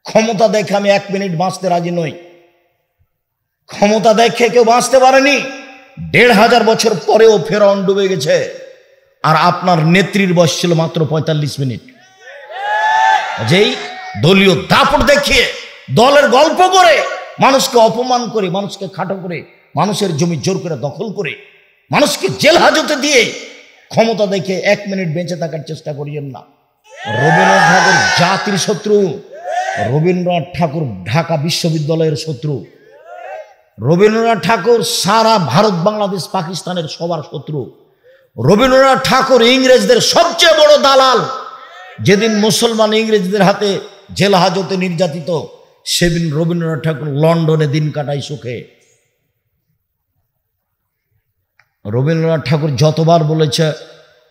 ক্ষমতা দেখে আমি 1 মিনিট বাঁচতে রাজি নই। ক্ষমতা দেখে কেউ বাঁচতে পারেনি। 1500 বছর পরেও ফেরাউন ডুবে গেছে, আর আপনার নেত্রীর বয়স ছিল মাত্র 45 মিনিট। যেই দলীয় দাপট দেখিয়ে, দলের গল্প করে, মানুষকে অপমান করে, মানুষকে খাটো করে, মানুষের জমি জোর করে দখল করে, মানুষকে জেল হাজতে দিয়ে ক্ষমতা দেখে 1 মিনিট বেঁচে থাকার চেষ্টা করিয়েন না। রবীন্দ্রনাথ ঠাকুর জাতির শত্রু, রবীন্দ্রনাথ ঠাকুর ঢাকা বিশ্ববিদ্যালয়ের শত্রু, রবীন্দ্রনাথ ঠাকুর সারা ভারত বাংলাদেশ পাকিস্তানের সবার শত্রু, রবীন্দ্রনাথ ঠাকুর ইংরেজদের সবচেয়ে বড় দালাল। যেদিন মুসলমান ইংরেজদের হাতে জেল হাজতে নির্যাতিত, সেদিন রবীন্দ্রনাথ ঠাকুর লন্ডনে দিন কাটায় সুখে। রবীন্দ্রনাথ ঠাকুর যতবার বলেছে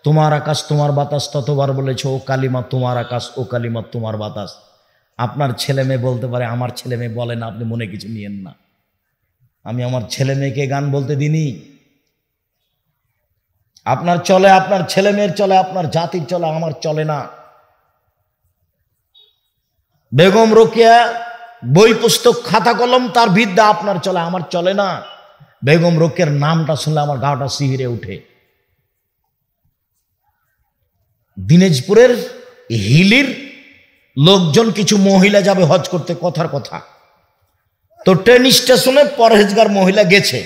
তোমার আকাশ তোমার বাতাস, ততবার বলেছে ও কালিমা তোমার আকাশ, ও কালিমা তোমার বাতাস। আপনার ছেলে মেয়ে বলতে পারে, আমার ছেলে মেয়ে বলে না, আপনি মনে কিছু নিয়েন না। আমি আমার ছেলে মেয়েকে গান বলতে দিনি। আপনার চলে, আপনার ছেলে মেয়ের চলে, আপনার জাতির চলে, আমার চলে না। বেগম রোকেয়া বই পুস্তক খাতা কলম তার বিদ্যা আপনার চলে, আমার চলে না। বেগম রোকেয়ার নামটা শুনলে আমার গাটা শিহরে উঠে। দিনাজপুরের হিলির লোকজন কিছু মহিলা যাবে হজ করতে, কথার কথা। তো ট্রেন স্টেশনে পরহেজগার মহিলা গেছে,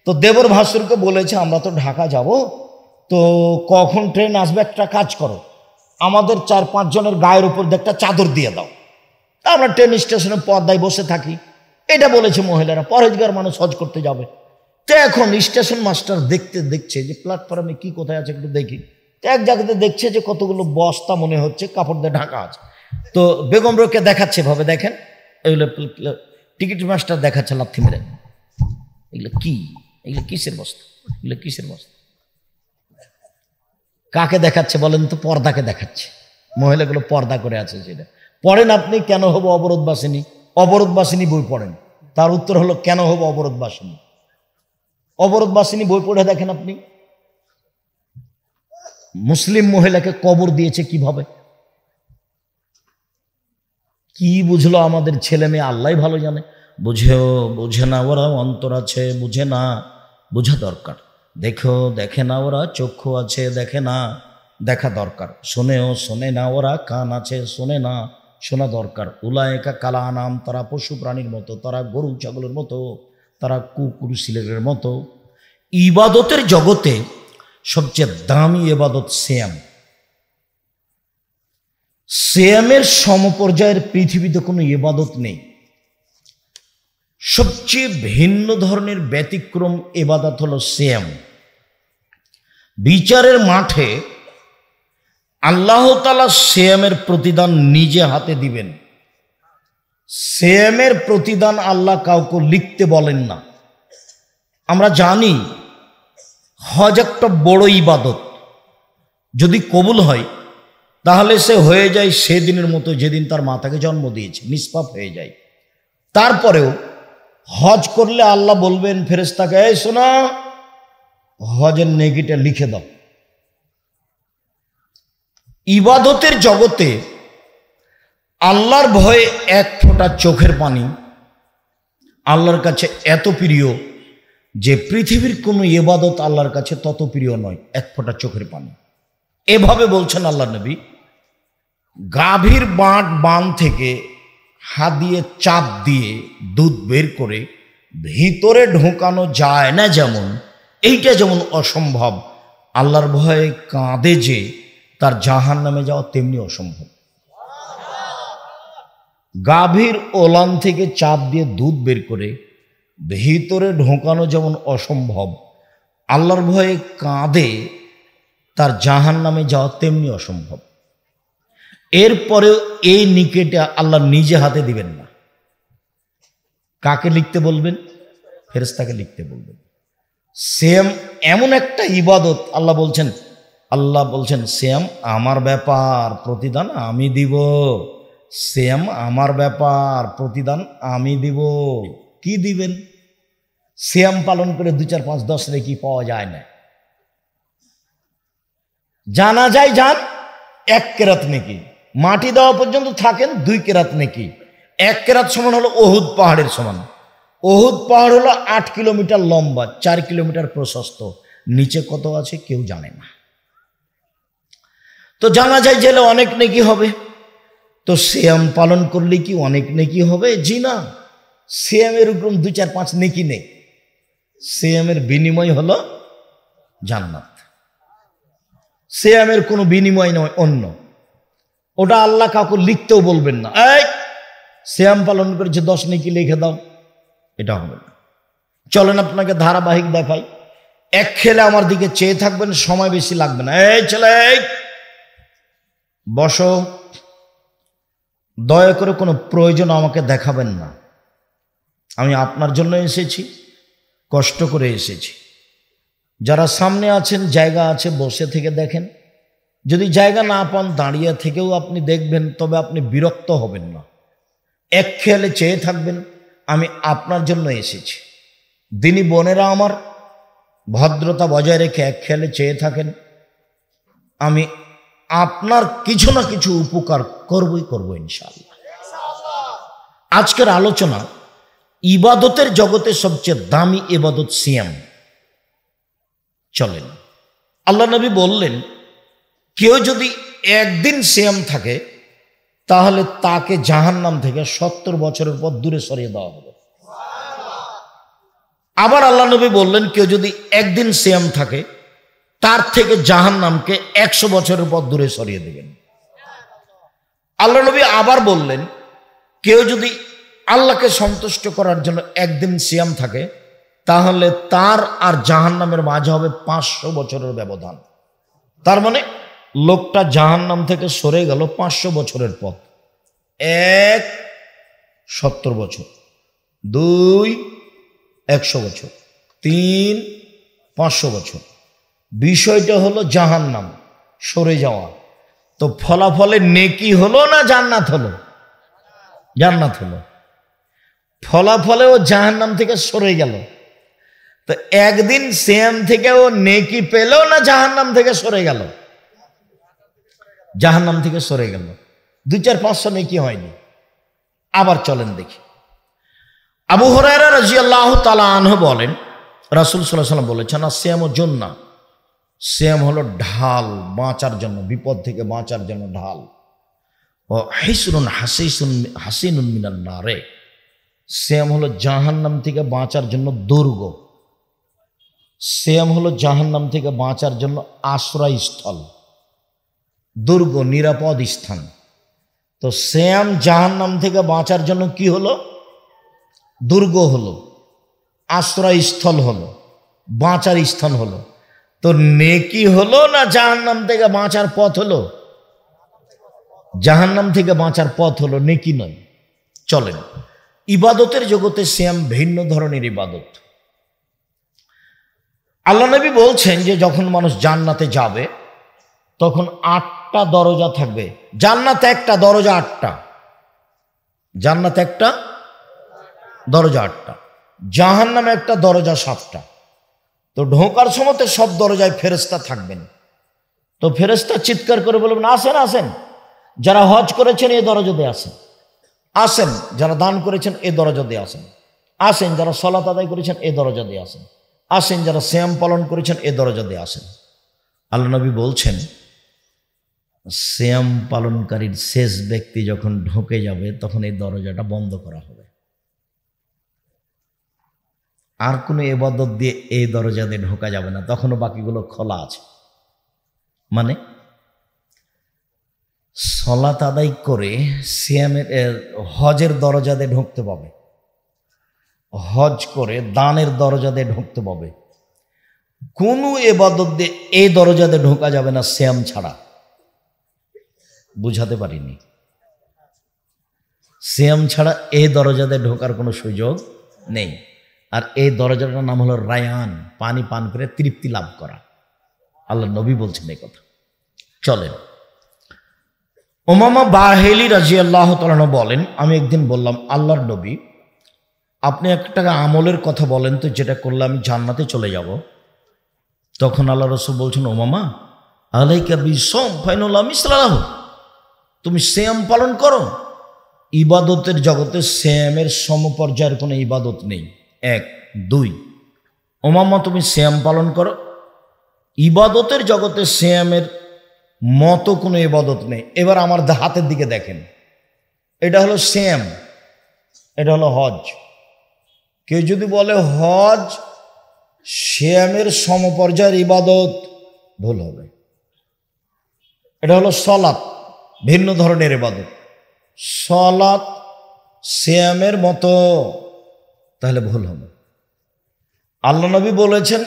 তো দেবর ভাসুরকে বলেছে আমরা তো ঢাকা যাব, তো কখন ট্রেন আসবে, একটা কাজ করো, আমাদের 4-5 জনের গায়ের উপর একটা চাদর দিয়ে দাও, আমরা ট্রেন স্টেশনে পর্দায় বসে থাকি। এটা বলেছে মহিলারা। পরহেজগার মানুষ হজ করতে যাবে। তো এখন স্টেশন মাস্টার দেখছে যে প্ল্যাটফর্মে কি কোথায় আছে একটু দেখি। তো এক জায়গাতে দেখছে যে কতগুলো বস্তা মনে হচ্ছে কাপড় দিয়ে ঢাকা আছে। তো বেগম রোকেয়া দেখাচ্ছে ভাবে, দেখেন এগুলো টিকিট মাস্টার দেখাচ্ছে লাথি মেরে, এগুলো কি, এগুলো কিসের বস্তা, এগুলো কিসের বস্তা? কাকে দেখাচ্ছে বলেন তো? পর্দাকে দেখাচ্ছে। মহিলাগুলো পর্দা করে আছে। সেটা পড়েন আপনি, কেন হবো অবরোধবাসিনী? অবরোধবাসিনী বই পড়েন। তার উত্তর হলো কেন হবো অবরোধবাসিনী। অবরোধবাসিনী বই পড়ে দেখেন আপনি। মুসলিম মহিলাকে কবর দিয়েছে কিভাবে? কি বুঝলো আমাদের ছেলে মেয়ে আল্লাহ ভালো জানে। বুঝে না ওরা, অন্তর আছে, বুঝে না, বোঝা দরকার। দেখে না ওরা, চক্ষু আছে, দেখে না, দেখা দরকার। শোনে না ওরা, কান আছে, শোনে না, শোনা দরকার। উলায়েকা কালা নাম, তারা পশু প্রাণীর মতো, তারা গরু ছাগলের মতো, তারা কুকুর শিলের মতো। ইবাদতের জগতে সবচেয়ে দামি ইবাদত সিয়াম। সিয়ামের সমপর্যায়ের পৃথিবীতে কোনো ইবাদত নেই। সবচেয়ে ভিন্ন ধরনের ব্যতিক্রম ইবাদত হলো সিয়াম। বিচারের মাঠে আল্লাহ তাআলা সিয়ামের প্রতিদান নিজে হাতে দিবেন। সিয়ামের প্রতিদান আল্লাহ কাউকে লিখতে বলেন না। আমরা জানি হজ একটা বড় ইবাদত, যদি কবুল হয় তাহলে সে হয়ে যায় সেদিনের মতো যেদিন তার মাতাকে জন্ম দিয়েছে, নিষ্পাপ হয়ে যায়। তারপরেও হজ করলে আল্লাহ বলবেন ফেরেশতাকে, এই শোনা, হজের নেকিটা লিখে দাও। ইবাদতের জগতে আল্লাহর ভয়ে এক ফোঁটা চোখের পানি আল্লাহর কাছে এত প্রিয় যে পৃথিবীর কোনো ইবাদত আল্লাহর কাছে তত প্রিয় নয়, এক ফোঁটা চোখের পানি। এভাবে বলছেন আল্লাহ নবী, গাভীর বান থেকে হাত দিয়ে চাপ দিয়ে দুধ বের করে ভিতরে ঢোকানো যায় না, যেমন এইটা যেমন অসম্ভব, আল্লাহর ভয়ে কাঁদে যে তার জাহান্নামে যাওয়া তেমনি অসম্ভব। গাভীর ওলান থেকে চাপ দিয়ে দুধ বের করে ভিতরে ঢোকানো যেমন অসম্ভব, আল্লাহর ভয়ে কাঁদে তার জাহান্নামে যাওয়া তেমনি অসম্ভব। এরপরেও এই নিকেটে আল্লাহ নিজে হাতে দিবেন না। কাকে লিখতে বলবেন? ফেরেশতাকে লিখতে বলবেন। সিয়াম এমন একটা ইবাদত, আল্লাহ বলছেন সিয়াম আমার ব্যাপার, প্রতিদান আমি দিব। সিয়াম আমার ব্যাপার, প্রতিদান আমি দিব। কি দিবেন? সিয়াম পালন করে 2, 4, 5, 10 নেকি পাওয়া যায় না। জানা যায় যান 1 কেরাত নেকি, মাটি দেওয়া পর্যন্ত থাকেন 2 কেরাত নেকি, এক কেরাত সমান হলো ওহুদ পাহাড়ের সমান। ওহুদ পাহাড় হলো 8 কিলোমিটার লম্বা, 4 কিলোমিটার প্রশস্ত। নিচে কত আছে কেউ জানে না। তো জানা যায় জেলে অনেক নেকি হবে। তো সিয়াম পালন করলে কি অনেক নেকি হবে? জি না, সিয়ামের উপর 2, 4, 5 নেকি নেই। সিয়ামের বিনিময় হলো জান্নাত। সিয়ামের কোনো বিনিময় নয় অন্য। ওটা আল্লাহ কাউকে লিখতেও বলবেন না, এই সিয়াম পালন করেছে 10 নেকি লিখে দাও, এটা হবে না। চলেন আপনাকে ধারাবাহিক দেখাই। এক খেলে আমার দিকে চেয়ে থাকবেন, সময় বেশি লাগবে না। এই ছেলে বসো, দয়া করে কোনো প্রয়োজন আমাকে দেখাবেন না। আমি আপনার জন্য এসেছি, কষ্ট করে এসেছি। যারা সামনে আছেন জায়গা আছে, বসে থেকে দেখেন। যদি জায়গা না পান দাঁড়িয়ে থেকেও আপনি দেখবেন, তবে আপনি বিরক্ত হবেন না। এক খেয়ালে চেয়ে থাকবেন, আমি আপনার জন্য এসেছি। দিনী বোনেরা আমার, ভদ্রতা বজায় রেখে এক খেয়ালে চেয়ে থাকেন। আমি আপনার কিছু না কিছু উপকার করবই করব ইনশাআল্লাহ। আজকের আলোচনা ইবাদতের জগতে সবচেয়ে দামি ইবাদত সিয়াম। চলেন, আল্লাহ নবী বললেন, কেউ যদি একদিন সিয়াম থাকে তাহলে তাকে জাহান্নাম থেকে 70 বছরের পর দূরে সরিয়ে দেওয়া হবে। আবার আল্লাহ নবী বললেন, কেউ যদি একদিন সিয়াম থাকে তার থেকে জাহান্নামকে 100 বছরের পর দূরে সরিয়ে দেবেন। আল্লাহ নবী আবার বললেন, কেউ যদি আল্লাহকে সন্তুষ্ট করার জন্য একদিন সিয়াম থাকে তাহলে তার আর জাহান্নামের মাঝে হবে 500 বছরের ব্যবধান। তার মানে লোকটা জাহান্নাম থেকে সরে গেল 500 বছরের পথ। 1 70 বছর, 2 100 বছর, 3 500 বছর। বিষয়টা হলো জাহান্নাম সরে যাওয়া। তো ফলাফলে নেকি হলো না জান্নাত হলো? জান্নাত হলো। ফলাফলে ও জাহান্নাম থেকে সরে গেল। তো একদিন সিয়াম থেকে ও নেকি পেল না জাহান্নাম থেকে সরে গেল? জাহান্নাম থেকে সরে গেল। 2, 4, 500 নেকি হয়নি। আবার চলেন দেখি। আবু হুরায়রা রাদিয়াল্লাহু তাআলা আনহু বলেন, রাসূল সাল্লাল্লাহু আলাইহি ওয়াসাল্লাম বলেছেন, সিয়ামুজ জান্নাহ, সিয়াম হলো ঢাল, বাঁচার জন্য, বিপদ থেকে বাঁচার জন্য ঢাল। ও হিসনুন হাসিনুন মিনান নারে, সিয়াম হলো জাহান্নাম থেকে বাঁচার জন্য দুর্গ। সিয়াম হলো জাহান্নাম থেকে বাঁচার জন্য আশ্রয়স্থল, দুর্গ, নিরাপদ স্থান। তো সিয়াম জাহান্নাম থেকে বাঁচার জন্য কি হলো? দুর্গ হলো, আশ্রয়স্থল হলো, বাঁচার স্থান হলো। তো নেকি হলো না জাহান্নাম থেকে বাঁচার পথ হলো? জাহান্নাম থেকে বাঁচার পথ হলো, নেকি নয়। চলেন, ইবাদতের জগতে সিয়াম ভিন্ন ধরনের ইবাদত। আল্লাহ নবী বলছেন যে যখন মানুষ জান্নাতে যাবে তখন 8টা দরজা থাকবে। জান্নাতে একটা দরজা 8টা, জান্নাতে একটা দরজা 8টা, জাহান্নামে একটা দরজা 7টা। তো ঢোকার সময় সব দরজায় ফেরেশতা থাকবেন। তো ফেরেশতা চিৎকার করে বলবেন, আসেন আসেন, যারা হজ করেছেন এই দরজা দিয়ে আসেন, আসেন যারা দান করেছেন এই দরজা দিয়ে আসেন, আসেন যারা সালাত আদায় করেছেন এই দরজা দিয়ে আসেন, আসেন যারা সিয়াম পালন করেছেন এই দরজা দিয়ে আসেন। আল্লাহ নবী বলছেন, সিয়াম পালনকারীর শেষ ব্যক্তি যখন ঢুকে যাবে তখন এই দরজাটা বন্ধ করা হবে। আর কোনো ইবাদত দিয়ে এই দরজা দিয়ে ঢোকা যাবে না, তখনও বাকিগুলো খোলা আছে। মানে সালাত আদায় করে সিয়ামের হজের দরজা দিয়ে ঢুকতে পাবে, হজ করে দানের দরজা দিয়ে ঢুকতে পাবে। কোনো ইবাদত দিয়ে এই দরজা দিয়ে ঢোকা যাবে না সিয়াম ছাড়া। বুঝাতে পারিনি? সিয়াম ছাড়া এই দরজা দিয়ে ঢোকার কোনো সুযোগ নেই। আর এই দরজাটার নাম হলো রায়ান, পানি পান করে তৃপ্তি লাভ করা। আল্লাহ নবী বলছেন এই কথা। চলেন, উমামা বাহিলি রাদিয়াল্লাহু তাআলা বলেন, আমি একদিন বললাম, আল্লাহর নবী, আপনি একটা আমলের কথা বলেন তো যেটা করলে আমি জান্নাতে চলে যাব। তখন আল্লাহ রাসূল বলছেন, উমামা আলাইকা বিসম ফাইনুল মিসলাহ, তুমি সিয়াম পালন করো, ইবাদতের জগতে সিয়ামের সমপর্যায়ের কোনো ইবাদত নেই। 1 2 ওমাম্মা তুমি সিয়াম পালন করো, ইবাদতের জগতে সিয়ামের মতো কোনো ইবাদত নেই। এবার আমার হাতের দিকে দেখেন, এটা হলো সিয়াম, এটা হলো হজ। কেউ যদি বলে হজ সিয়ামের সমপর্যায়ের ইবাদত, ভুল হবে। এটা হলো সলাত, ভিন্ন ধরনের ইবাদত। সলাত সিয়ামের মতো, তাহলে ভুল হবে। আল্লাহ নবী বলেছেন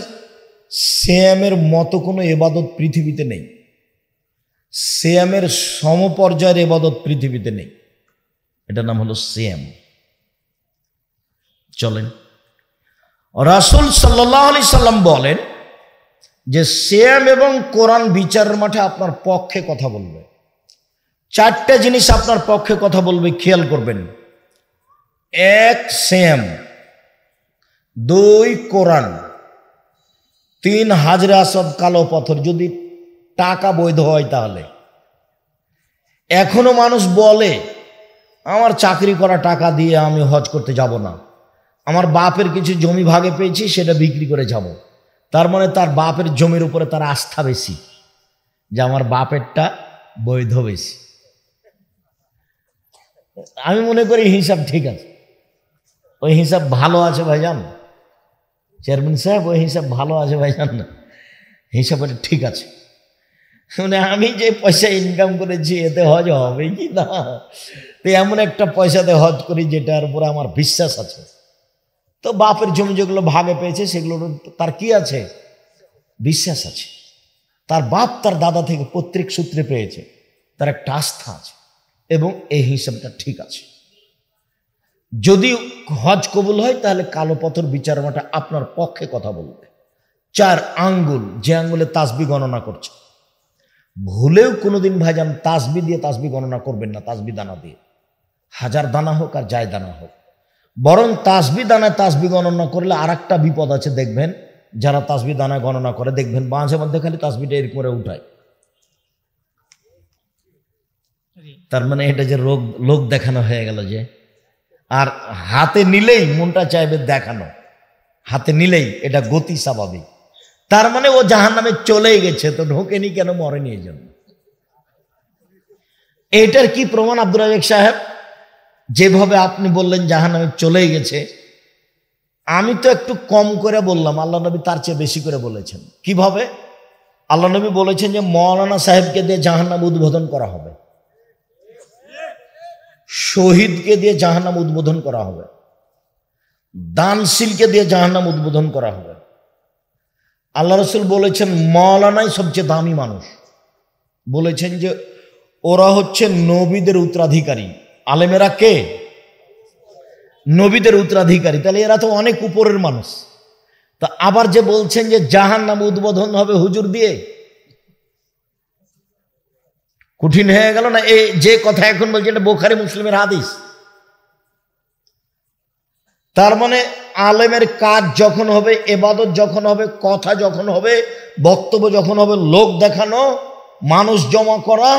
সিয়ামের মতো কোনো ইবাদত পৃথিবীতে নেই, সিয়ামের সমপর্যায়ের ইবাদত পৃথিবীতে নেই। এটার নাম হলো সিয়াম। চলেন, রাসূল সাল্লাল্লাহু আলাইহি সাল্লাম বলেন যে সিয়াম এবং কোরআন বিচারের মাঠে আপনার পক্ষে কথা বলবে। 4টে জিনিস আপনার পক্ষে কথা বলবে, খেয়াল করবেন। 1 সিয়াম, 2 কোরআন, 3 হাজরে আসওয়াদ কালো পাথর, যদি টাকা বৈধ হয় তাহলে। এখনো মানুষ বলে আমার চাকরি করা টাকা দিয়ে আমি হজ করতে যাব না, আমার বাপের কিছু জমি ভাগে পেয়েছি সেটা বিক্রি করে যাব। তার মানে তার বাপের জমির উপরে তার আস্থা বেশি, যে আমার বাপেরটা বৈধ বেশি। আমি মনে করি হিসাব ঠিক আছে, ওই হিসাব ভালো আছে ভাইজান, চেয়ারম্যান সাহেব ওই হিসাব ভালো আছে ভাইজান, না হিসাব ঠিক আছে। মানে আমি যে পয়সা ইনকাম করেছি এতে হজ হবে কি না, তো এমন একটা পয়সাতে হজ করি যেটার উপরে আমার বিশ্বাস আছে। তো বাপের জমি যেগুলো ভাগে পেয়েছে সেগুলোর তার কি আছে, বিশ্বাস আছে। তার বাপ তার দাদা থেকে পৈতৃক সূত্রে পেয়েছে, তার একটা আস্থা আছে, এবং এই হিসাবটা ঠিক আছে। যদি হজ কবুল হয় তাহলে কালো পাথর বিচার মাঠে আপনার পক্ষে কথা বলবে। 4 আঙ্গুল, যে আঙ্গুলে তাসবি গণনা করছে, ভুলেও কোনোদিন ভাইজান তাসবি দিয়ে তাসবি গণনা করবেন না, তাসবি দানা দিয়ে, 1000 দানা হোক আর যায় দানা হোক। বরং তাসবি দানায় তাসবি গণনা করলে আর একটা বিপদ আছে, দেখবেন যারা তাসবি দানা গণনা করে দেখবেন মাঝে মধ্যে খালি তাসবিটা এরকম করে উঠায়। তার মানে এটা যে লোক দেখানো হয়ে গেল যে, আর হাতে নিলেই মনটা চাইবে দেখানো, হাতে নিলেই এটা গতি স্বাভাবিক। তার মানে ও জাহান্নামে চলেই গেছে, তো ঢোকেনি কেন, মরেনি এই জন্য। এটার কি প্রমাণ আব্দুর রাজ্জাক সাহেব? যেভাবে আপনি বললেন জাহান্নামে চলেই গেছে, আমি তো একটু কম করে বললাম, আল্লাহ নবী তার চেয়ে বেশি করে বলেছেন। কিভাবে? আল্লাহ নবী বলেছেন যে মৌলানা সাহেবকে দিয়ে জাহান্নাম উদ্বোধন করা হবে, শহীদকে দিয়ে জাহান্নাম উদ্বোধন করা হবে, দানশীলকে দিয়ে জাহান্নাম উদ্বোধন করা হবে। আল্লাহ রসুল বলেছেন মৌলানাই সবচেয়ে দামি মানুষ, বলেছেন যে ওরা হচ্ছে নবীদের উত্তরাধিকারী। আলেমেরা কে? নবীদের উত্তরাধিকারী, তাহলে এরা তো অনেক উপরের মানুষ। তা আবার যে বলছেন যে জাহান্নাম উদ্বোধন হবে হুজুর দিয়ে, কঠিন হয়ে গেল না? এই যে কথা এখন বলছে এটা বুখারী মুসলিমের হাদিস। তার মানে আলেমের কাজ যখন হবে, ইবাদত যখন হবে, কথা যখন হবে, বক্তব্য যখন হবে, লোক দেখানো, মানুষ জমা করা,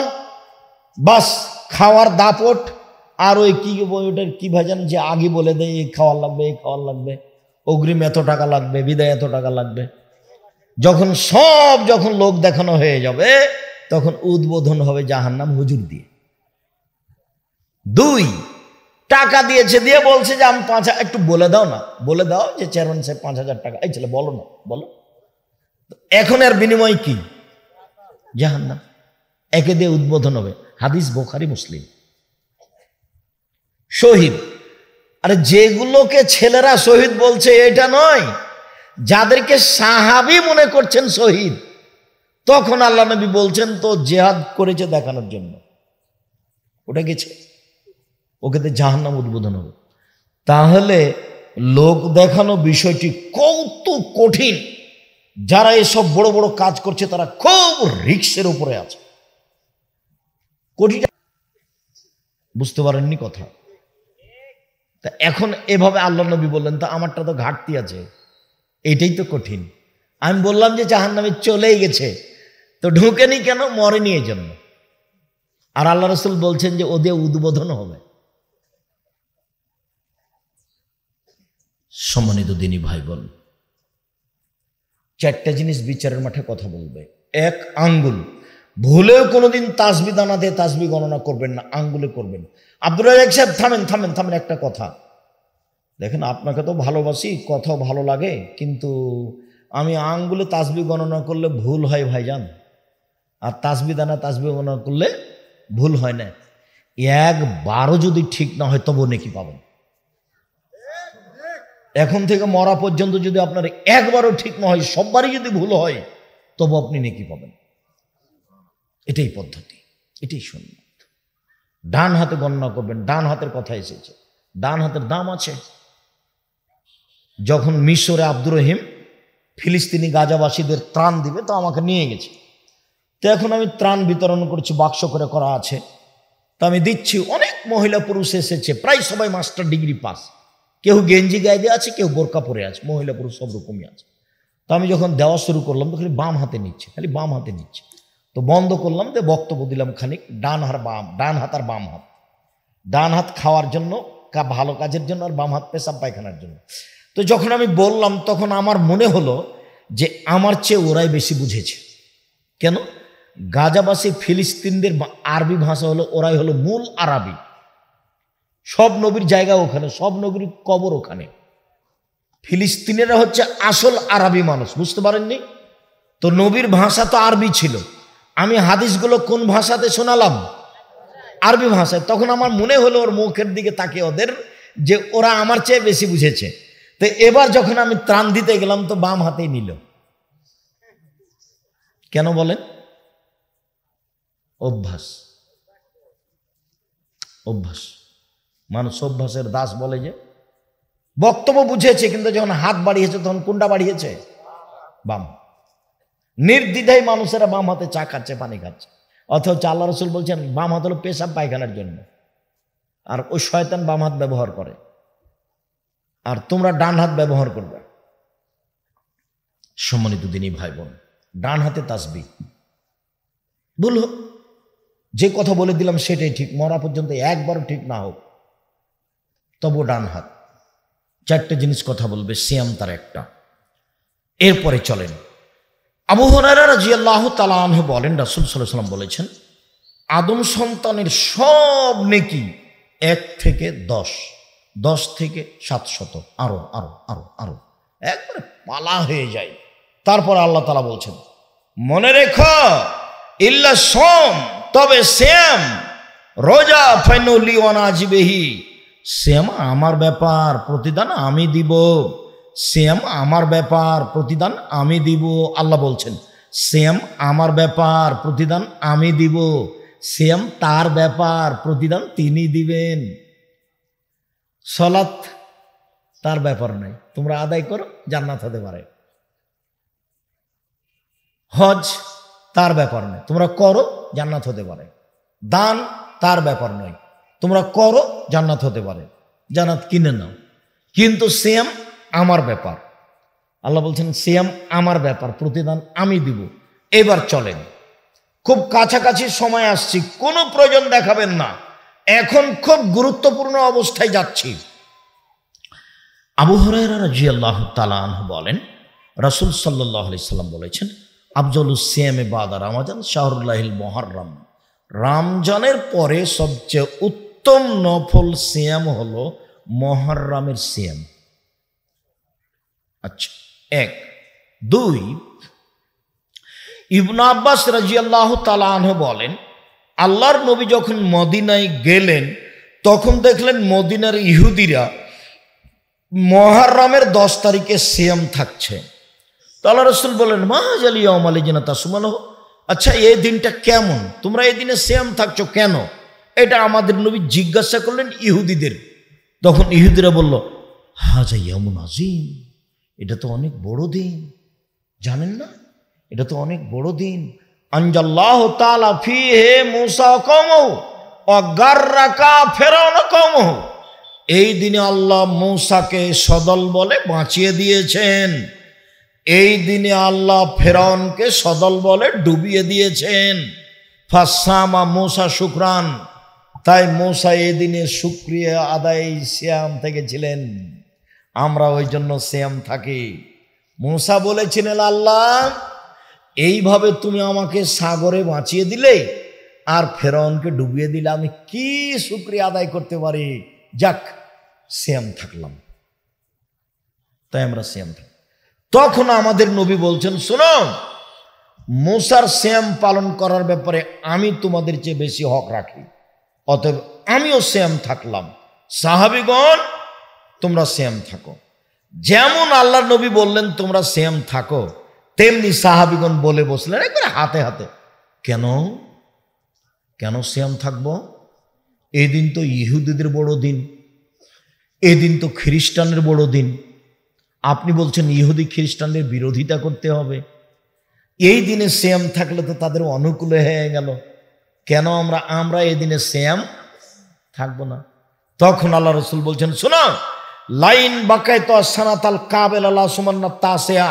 বাস খাওয়ার দাপট, আর ওই কি ওইটার কি ভাজান যে আগে বলে দেয় এই খাওয়ার লাগবে, এই খাওয়ার লাগবে, অগ্রিম এত টাকা লাগবে, বিদায় এত টাকা লাগবে। যখন লোক দেখানো হয়ে যাবে তখন উদ্বোধন হবে জাহান্নাম হুজুর দিয়ে। 2 টাকা দিয়েছে, দিয়ে বলছে যে আমি 5,000, একটু বলে দাও না, বলে দাও যে চেয়ারম্যান সাহেব 5,000 টাকা, এই ছেলে বলো না, বলো। এখন এর বিনিময় কি? জাহান্নাম। একে দিয়ে উদ্বোধন হবে। হাদিস বুখারী মুসলিম। শহীদ, আরে যেগুলোকে ছেলেরা শহীদ বলছে এটা নয়, যাদেরকে সাহাবী মনে করছেন শহীদ, তখন আল্লাহ নবী বলছেন তো জিহাদ করেছে দেখানোর জন্য, ওটা গেছে, ওকে তো জাহান্নাম উদ্বোধন হবে। তাহলে লোক দেখানো বিষয়টি কত কঠিন। যারা এসব বড় বড় কাজ করছে তারা খুব রিস্কের উপরে আছে। কোটিটা বুঝতে পারেননি কথা? তা এখন এভাবে আল্লাহ নবী বললেন, তা আমারটা তো ঘাটতি আছে, এটাই তো কঠিন। আমি বললাম যে জাহান্নামে চলেই গেছে, তো ঢুকেনি কেন? মরেনি এই জন্য। আর আল্লাহ রসুল বলছেন যে ওদের উদ্বোধন হবে। সম্মানিত দিনী ভাই বোন, চারটা জিনিস বিচারের মাঠে কথা বলবে। এক, আঙ্গুল। ভুলেও কোনোদিন তাসবি দানা দিয়ে তাসবি গণনা করবেন না, আঙ্গুলে করবেন। আব্দুর রাজ্জাক সাহেব থামেন থামেন থামেন, একটা কথা দেখেন, আপনাকে তো ভালোবাসি, কথাও ভালো লাগে, কিন্তু আমি আঙ্গুলে তাসবি গণনা করলে ভুল হয় ভাইজান, আর তাসবি দানা তাসবি গণনা করলে ভুল হয় না। একবারও যদি ঠিক না হয় তবু নেকি পাবেন। এখন থেকে মরা পর্যন্ত যদি আপনার একবারও ঠিক না হয়, সববারই যদি ভুল হয়, তবু আপনি নেকি পাবেন। এটাই পদ্ধতি, এটাই সুন্নাত। ডান হাতে গণনা করবেন। ডান হাতের কথা এসেছে, ডান হাতের দাম আছে। যখন মিশরে আব্দুর রহিম ফিলিস্তিনি গাজাবাসীদের ত্রাণ দিবে, তো আমাকে নিয়ে গেছে। তো এখন আমি ত্রাণ বিতরণ করছি, বাক্স করে করা আছে, তো আমি দিচ্ছি। অনেক মহিলা পুরুষ এসেছে, প্রায় সবাই মাস্টার ডিগ্রি পাস, কেউ গেঞ্জি গায়ে দিয়ে আছে, কেউ বোরকা পরে আছে, মহিলা পুরুষ সব রকমই আছে। তো আমি যখন দেওয়া শুরু করলাম, তো খালি বাম হাতে নিচ্ছে, খালি বাম হাতে নিচ্ছে। তো বন্ধ করলাম, তো বক্তব্য দিলাম খানিক, ডান হাত আর বাম হাত। ডান হাত খাওয়ার জন্য, ভালো কাজের জন্য, আর বাম হাত পেশাব পায়খানার জন্য। তো যখন আমি বললাম, তখন আমার মনে হলো যে আমার চেয়ে ওরাই বেশি বুঝেছে। কেন? গাজাবাসী ফিলিস্তিনদের আরবি ভাষা হলো, ওরাই হলো মূল আরবি। সব নবীর জায়গা ওখানে, সব নবীর কবর ওখানে। ফিলিস্তিনেরা হচ্ছে আসল আরবি মানুষ, বুঝতে পারেননি? তো নবীর ভাষা তো আরবি ছিল। আমি হাদিসগুলো কোন ভাষাতে শোনালাম? আরবি ভাষায়। তখন আমার মনে হলো ওর মুখের দিকে তাকিয়ে ওদের, যে ওরা আমার চেয়ে বেশি বুঝেছে। তো এবার যখন আমি ত্রাণ দিতে গেলাম, তো বাম হাতেই নিল। কেন বলেন? অভ্যাস, অভ্যাস। মানুষ অভ্যাসের দাস বলে। যে বক্তব্য বুঝেছে, কিন্তু যখন হাত বাড়িয়েছে, তখন কোনটা বাড়িয়েছে? বাম। নির্দ্বিধায় মানুষেরা বাম হাতে চা খাচ্ছে, পানি খাচ্ছে। অথচ আল্লাহ রসুল বলছেন বাম হাত হলো পেশাব পায়খানার জন্য, আর ওই শয়তান বাম হাত ব্যবহার করে, আর তোমরা ডান হাত ব্যবহার করবে। সম্মানিত দিনী ভাই বোন, ডান হাতে তাসবিহ। বলো, যে কথা বলে দিলাম সেটাই ঠিক, মরা পর্যন্ত একবারও ঠিক না হোক, তবু ডান হাত। চারটে জিনিস কথা বলবে, সিয়াম তার একটা। এরপরে চলেন, আবু হুরায়রা রাদিয়াল্লাহু তাআলা আনহু বলেন, রাসূল সাল্লাল্লাহু আলাইহি ওয়াসাল্লাম বলেছেন, আদম সন্তানের সব নেকি 1 থেকে 10, 10 থেকে 700, আরো আরো আরো আরো একবারে পালা হয়ে যায়। তারপর আল্লাহ তাআলা বলছেন, মনে রেখো, ইল্লা সোম, তবে সিয়াম, রোজা, ফাইনুলি ওয়ানাজিবিহি, সিয়াম আমার ব্যাপার, প্রতিদান আমি দিব। সিয়াম আমার ব্যাপার, প্রতিদান আমি দিব। আল্লাহ বলছেন, সিয়াম আমার ব্যাপার, প্রতিদান আমি দিব। সিয়াম তার ব্যাপার, প্রতিদান তিনি দিবেন। সালাত তার ব্যাপার নাই, তোমরা আদায় করো, জান্নাত হতে পারে। হজ তার ব্যাপার নয়, তোমরা করো, জান্নাত হতে পারে। দান তার ব্যাপার নয়, তোমরা করো, জান্নাত হতে পারে, জান্নাত কিনে নাও। কিন্তু সিয়াম আমার ব্যাপার। আল্লাহ বলছেন, সিয়াম আমার ব্যাপার, প্রতিদান আমি দিব। এবার চলেন, খুব কাছাকাছি সময় আসছি, কোনো প্রয়োজন দেখাবেন না, এখন খুব গুরুত্বপূর্ণ অবস্থায় যাচ্ছি। আবু হুরায়রা রাদিয়াল্লাহু তাআলা আনহু বলেন, রাসূল সাল্লাল্লাহু আলাইহি সাল্লাম বলেছেন, আফজালুস সিয়ামে বাদা রমাজান শাহরুল্লাহিল মুহাররম, রমজানের পরে সবচেয়ে উত্তম নফল সিয়াম হলো মুহররমের সিয়াম। আচ্ছা, 1। 2, ইবনে আব্বাস রাদিয়াল্লাহু তাআলা আনহু বলেন, আল্লাহর নবী যখন মদিনায় গেলেন, তখন দেখলেন মদিনার ইহুদিরা মুহররমের 10 তারিখে সিয়াম থাকছে। তো আল্লাহ রাসূল বলেন, মা জালি ইয়াউম আলাইনা তাসুমানহু, আচ্ছা এই দিনটা কেমন, তোমরা এই দিনে সিয়াম থাকছো কেন? এটা আমাদের নবী জিজ্ঞাসা করলেন ইহুদিদের। তখন ইহুদিরা বলল, হাজা ইয়াউমুন আযীম, এটা তো অনেক বড় দিন, জানেন না? এটা তো অনেক বড় দিন। আনজাল্লাহু তাআলা ফীহি মূসা কওমহু ওয়া গাররাকা ফিরআউন কওমহু, এই দিনে আল্লাহ মূসাকে সদল বলে বাঁচিয়ে দিয়েছেন। এই দিনে আল্লাহ ফেরাউনকে সদল বলে ডুবিয়ে দিয়েছেন। ফাসামা মূসা শুকরান, তাই মূসা এই দিনে শুকরিয়া আদায় সিয়াম থেকেছিলেন। আমরা ওই জন্য সিয়াম থাকি। মুসা বলেছিলেন, আল্লাহ এইভাবে তুমি আমাকে সাগরে বাঁচিয়ে দিলে আর ফেরাউনকে ডুবিয়ে দিলে, আমি কি শুকরিয়া আদায় করতে পারি। যাক, সিয়াম থাকলাম, তাই আমরা সিয়াম থাকি। তখন আমাদের নবী বলছেন, শোনো, মুসার সিয়াম পালন করার ব্যাপারে আমি তোমাদের চেয়ে বেশি হক রাখি, অতএব আমিও সিয়াম থাকলাম। সাহাবীগণ তোমরা সিয়াম থাকো। যেমন আল্লাহর নবী বললেন তোমরা সিয়াম থাকো, তেমনি সাহাবীগণ বলে বসলেন একবারে হাতে হাতে, কেন কেন সিয়াম থাকবো? এই দিন তো ইহুদিদের বড় দিন, এই দিন তো খ্রিস্টানের বড় দিন। আপনি বলছেন ইহুদি খ্রিস্টানদের বিরোধিতা করতে হবে, এই দিনে সিয়াম থাকলে তো তাদের অনুকূলে হয়ে গেল, কেন আমরা এই দিনে সিয়াম থাকবো না? তখন আল্লাহ রসুল বলছেন, শোনো, লাইন বাকায় তো সানাতাল কাবেল আল্লাহ সুমান্না তাসিয়া,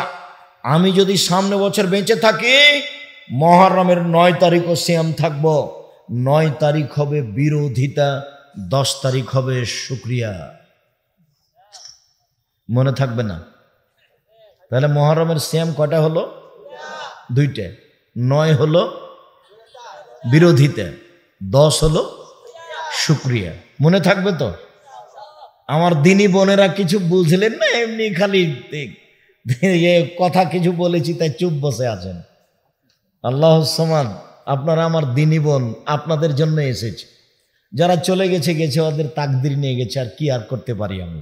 আমি যদি সামনে বছর বেঁচে থাকি মুহররমের 9 তারিখও সিয়াম থাকবো। 9 তারিখ হবে বিরোধিতা, 10 তারিখ হবে শুকরিয়া। মনে থাকবে না? তাহলে মুহররমের সিয়াম কয়টা হলো? 2টা। 9 হলো বিরোধিতা, 10 হলো শুকরিয়া। মনে থাকবে তো? আমার দিনী বোনেরা কিছু বুঝলেন না, এমনি খালি কথা কিছু বলেছি তাই চুপ বসে আছেন। আল্লাহ সমান, আপনারা আমার দিনী বোন, আপনাদের জন্য এসেছে। যারা চলে গেছে গেছে, ওদের তাকদির নিয়ে গেছে, আর কি আর করতে পারি আমি।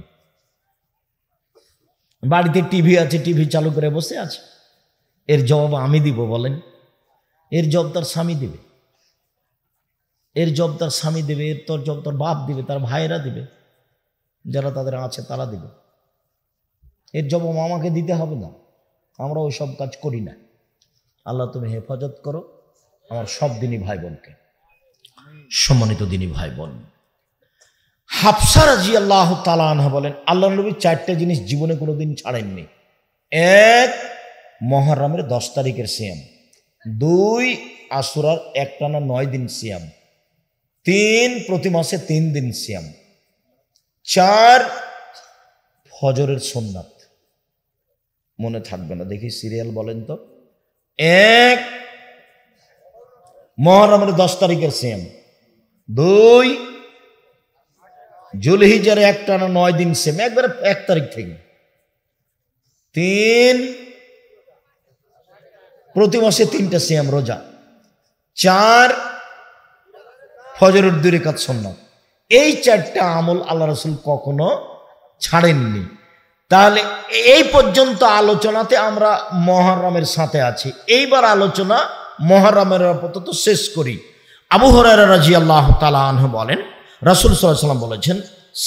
বাড়িতে টিভি আছে, টিভি চালু করে বসে আছে, এর জবাব আমি দিব? বলেন, এর জবাব তার স্বামী দিবে, এর জবাব তার স্বামী দেবে, এর তোর জবাব তার বাপ দিবে, তার ভাইয়েরা দিবে, যারা তাদের আছে তারা দিবে। এর জবাব আমাকে দিতে হবে না, আমরা ওই সব কাজ করি না। আল্লাহ তুমি হেফাজত করো আমার সব দিনী ভাই বোনকে। সম্মানিত দিনী ভাই বোন, হাফসা রাদিয়াল্লাহু তাআলা আনহা বলেন, আল্লাহ নবী 4টে জিনিস জীবনে কোনোদিন ছাড়েননি। 1, মুহররমের 10 তারিখের সিয়াম। 2, আশুরার একটানা 9 দিন সিয়াম। 3, প্রতি মাসে 3 দিন সিয়াম। 4, ফজরের সুন্নাত। মনে থাকবে না, দেখি সিরিয়াল বলেন তো। 1, মুহররমের 10 তারিখের সিয়াম। 2, জুলহিজ্জার একটানা 9 দিন সিয়াম, একবারে 1 তারিখ থেকে। 3, প্রতি মাসে 3টা সিয়াম রোজা। 4, ফজরের 2 রাকাত সুন্নাত। এই 4টা আমল আল্লাহ রাসূল কখনো ছাড়েননি। তাহলে এই পর্যন্ত আলোচনাতে আমরা মুহররমের সাথে আছি। এইবার আলোচনা মুহররমের আপাতত শেষ করি। আবু হুরায়রা রাদিয়াল্লাহু তাআলা আনহু বলেন, রাসূল সাল্লাল্লাহু আলাইহি ওয়াসাল্লাম বলেছেন,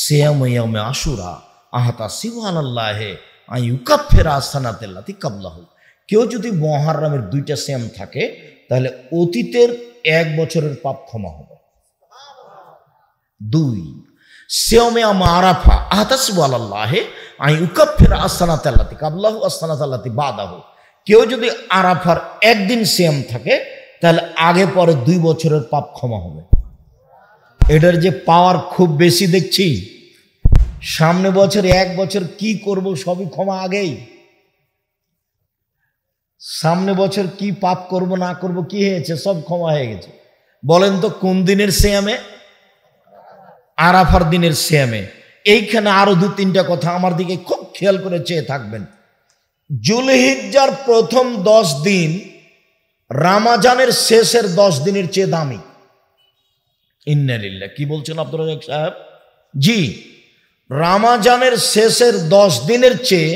সিয়ামু ইয়াউমে আশুরা আহতাসিবু আলাল্লাহি আন ইউকাফিরা সানাতাল্লাতি ক্বাবলাহু। কেউ যদি মুহররমের 2টা সিয়াম থাকে তাহলে অতীতের 1 বছরের পাপ ক্ষমা হবে। 2, সিয়ামে আরাফা আহতাসিবু আলাল্লাহি আন ইউকাফিরা সানাতাল্লাতি ক্বাবলাহু সানাতাল্লাতি বাদাহু। কেউ যদি আরাফার একদিন সিয়াম থাকে তাহলে আগে পরে 2 বছরের পাপ ক্ষমা হবে। এটার যে পাওয়ার খুব বেশি দেখছি, সামনে বছর 1 বছর কি করব সবই ক্ষমা আগেই। সামনে বছর কি পাপ করব না করব কি হয়েছে সব ক্ষমা হয়ে গেছে। বলেন তো কোন দিনের সিয়ামে? আরাফার দিনের সিয়ামে। এইখানে আরো 2-3টা কথা আমার দিকে খুব খেয়াল করে চেয়ে থাকবেন। জুলহিজ্জার প্রথম 10 দিন রমজানের শেষের 10 দিনের চেয়ে দামি। ইন্না লিল্লাহ, কি বলছেন আব্দুর রাজ্জাক সাহেব? জি, রমজানের শেষের 10 দিনের চেয়ে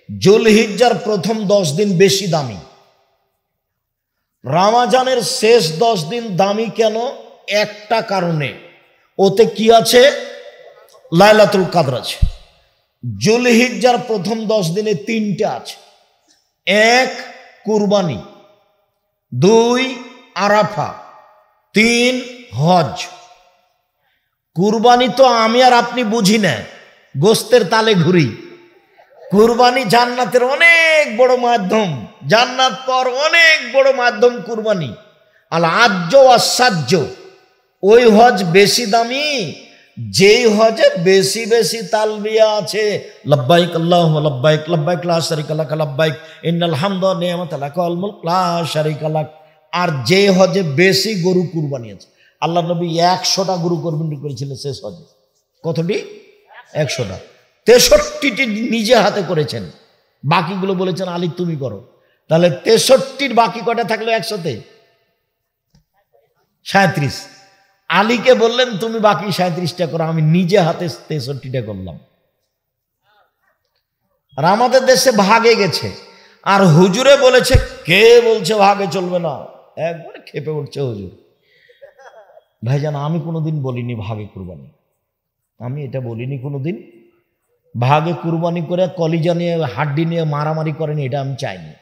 জুলহিজ্জার প্রথম 10 দিন বেশি দামি। রমজানের শেষ 10 দিন দামি কেন? একটা কারণে, ওতে কি আছে? লাইলাতুল কদর আছে। জুলহিজ্জার প্রথম 10 দিনে 3টা আছে। 1, কুরবানি। 2, আরাফা। 3, হজ। কুরবানি তো আমি আর আপনি বুঝি না, গোস্তের তালে ঘুরি। কুরবানি জান্নাতের অনেক বড় মাধ্যম, জান্নাত পর অনেক বড় মাধ্যম কুরবানি। আল আজ্জ ওয়াস সাজ্জ, ওই হজ বেশি দামি যেই হজে বেশি বেশি তালবিয়া আছে, লব্বাইক আল্লাহুম্মা লব্বাইক লব্বাইক লা শারীকা লাক লব্বাইক ইন্নাল হামদা ওয়া নি'মাতা লাকা ওয়াল মুলক লা শারীকা লাক, আর যে হজে বেশি গরু কুরবানি আছে, আল্লাহ নবী 100টা গরু কুরবানি করেছিলেন শেষ হজে। কতটি? 100টা। 63টি নিজে হাতে করেছেন, বাকিগুলো বলেছেন আলী তুমি করো। তাহলে 63র বাকি কটা থাকলো 100তে? 37। আলীকে বললেন তুমি বাকি 37টা করো, আমি নিজে হাতে 63টা করলাম। আর আমাদের দেশে ভাগে গেছে, আর হুজুরে বলেছে, কে বলছে ভাগে চলবে না, একবারে খেপে উঠছে হুজুর। ভাইজান আমি কোনোদিন বলিনি ভাগে কুরবানি, আমি এটা বলিনি কোনোদিন। ভাগে কুরবানি করে কলিজা নিয়ে হাড্ডি নিয়ে মারামারি করেনি, এটা আমি চাইনি।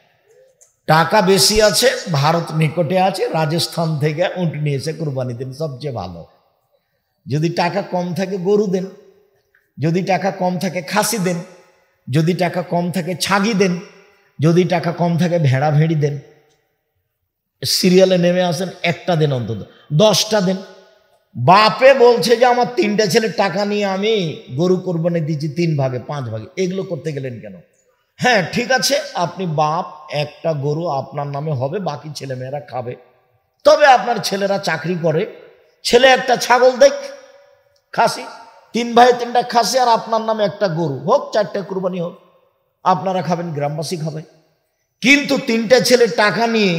টাকা বেশি আছে, ভারত নিকটে আছে, রাজস্থান থেকে উঁট নিয়েছে, কুরবানি দেন, সবচেয়ে ভালো। যদি টাকা কম থাকে গরু দেন, যদি টাকা কম থাকে খাসি দেন, যদি টাকা কম থাকে ছাগি দেন, যদি টাকা কম থাকে ভেড়া ভেড়ি দেন। সিরিয়ালে নেমে আসেন, একটা দেন, অন্তত 10টা দেন। বাপে বলছে যে আমার 3টে ছেলের টাকা নিয়ে আমি গরু কোরবানি দিচ্ছি 3 ভাগে 5 ভাগে, এগুলো করতে গেলেন কেন? হ্যাঁ ঠিক আছে, আপনি বাপ, একটা গরু আপনার নামে হবে, বাকি ছেলেমেয়েরা খাবে। তবে আপনার ছেলেরা চাকরি করে, ছেলে একটা ছাগল দেখ খাসি, 3 ভাই 3টা খাসি, আর আপনার নামে একটা গরু হোক, 4টে কুরবানি হোক, আপনারা খাবেন, গ্রামবাসী খাবে। কিন্তু 3টে ছেলের টাকা নিয়ে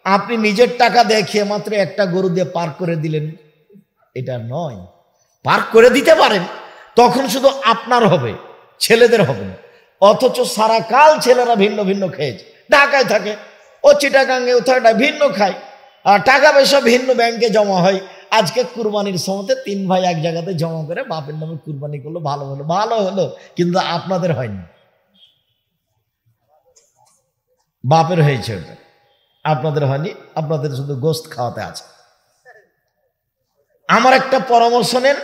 আপনি নিজের টাকা দেখিয়ে মাত্র একটা গরু দিয়ে পার করে দিলেন, এটা নয়। পার করে দিতে পারেন, তখন শুধু আপনার হবে, ছেলেদের হবে না। অথচ সারা কাল ছেলেরা ভিন্ন ভিন্ন খেয়েছে, ঢাকায় থাকে, ও চিটাগাঙ্গে ওটা ভিন্ন খায়, আর টাকা পয়সা ভিন্ন ব্যাংকে জমা হয়। আজকে কুরবানির সময়তে 3 ভাই এক জায়গাতে জমা করে বাপের নামে কুরবানি করলো, ভালো হলো, ভালো হলো, কিন্তু আপনাদের হয়নি, বাপের হয়েছে ওটা, আপনাদের হয়নি, আপনাদের শুধু গোস্ত খাওয়াতে আছে। আমার একটা পরামর্শ নেন,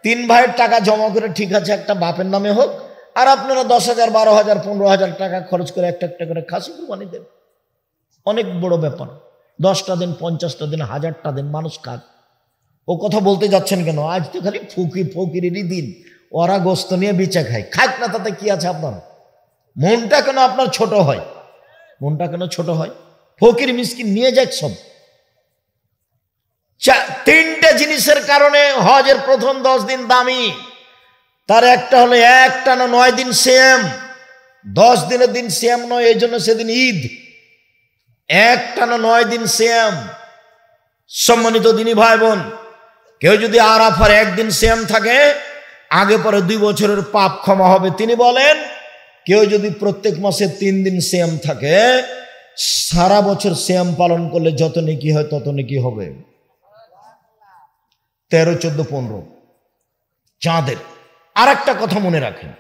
3 ভাইয়ের টাকা জমা করে ঠিক আছে একটা বাপের নামে হোক, আর আপনারা 10,000 12,000 15,000 টাকা খরচ করে একটা একটা করে খাসি কুরবানি দেন, অনেক বড় ব্যাপার। 10টা দিন, 50টা দিন, 1000টা দিন, মানুষ খাক। ও কথা বলতে যাচ্ছেন কেন? আজ তো খালি ফকিরেরই দিন, ওরা গোস্ত নিয়ে বেঁচে খায়, খাক না, তাতে কি আছে আপনার? মনটা কেন আপনার ছোট হয়? মনটা কেন ছোট হয়? ফকির মিসকিন নিয়ে যাক সব। 3টে জিনিসের কারণে হজের প্রথম 10 দিন দামি। তার একটা হলো একটানা 9 দিন সিয়াম, 10 দিনের দিন সিয়াম নয়, এই জন্য সেদিন ঈদ। একটানা 9 দিন সিয়াম। সম্মানিত দিনী ভাই বোন, কেউ যদি আরাফার 1 দিন সিয়াম থাকে, আগে পরে 2 বছরের পাপ ক্ষমা হবে। তিনি বলেন, কেউ যদি প্রত্যেক মাসে 3 দিন সিয়াম থাকে, সারা বছর সিয়াম পালন করলে যত নেকি হয় তত নেকি হবে। 13, 14, 15 চাঁদের। আর একটা কথা মনে রাখেন,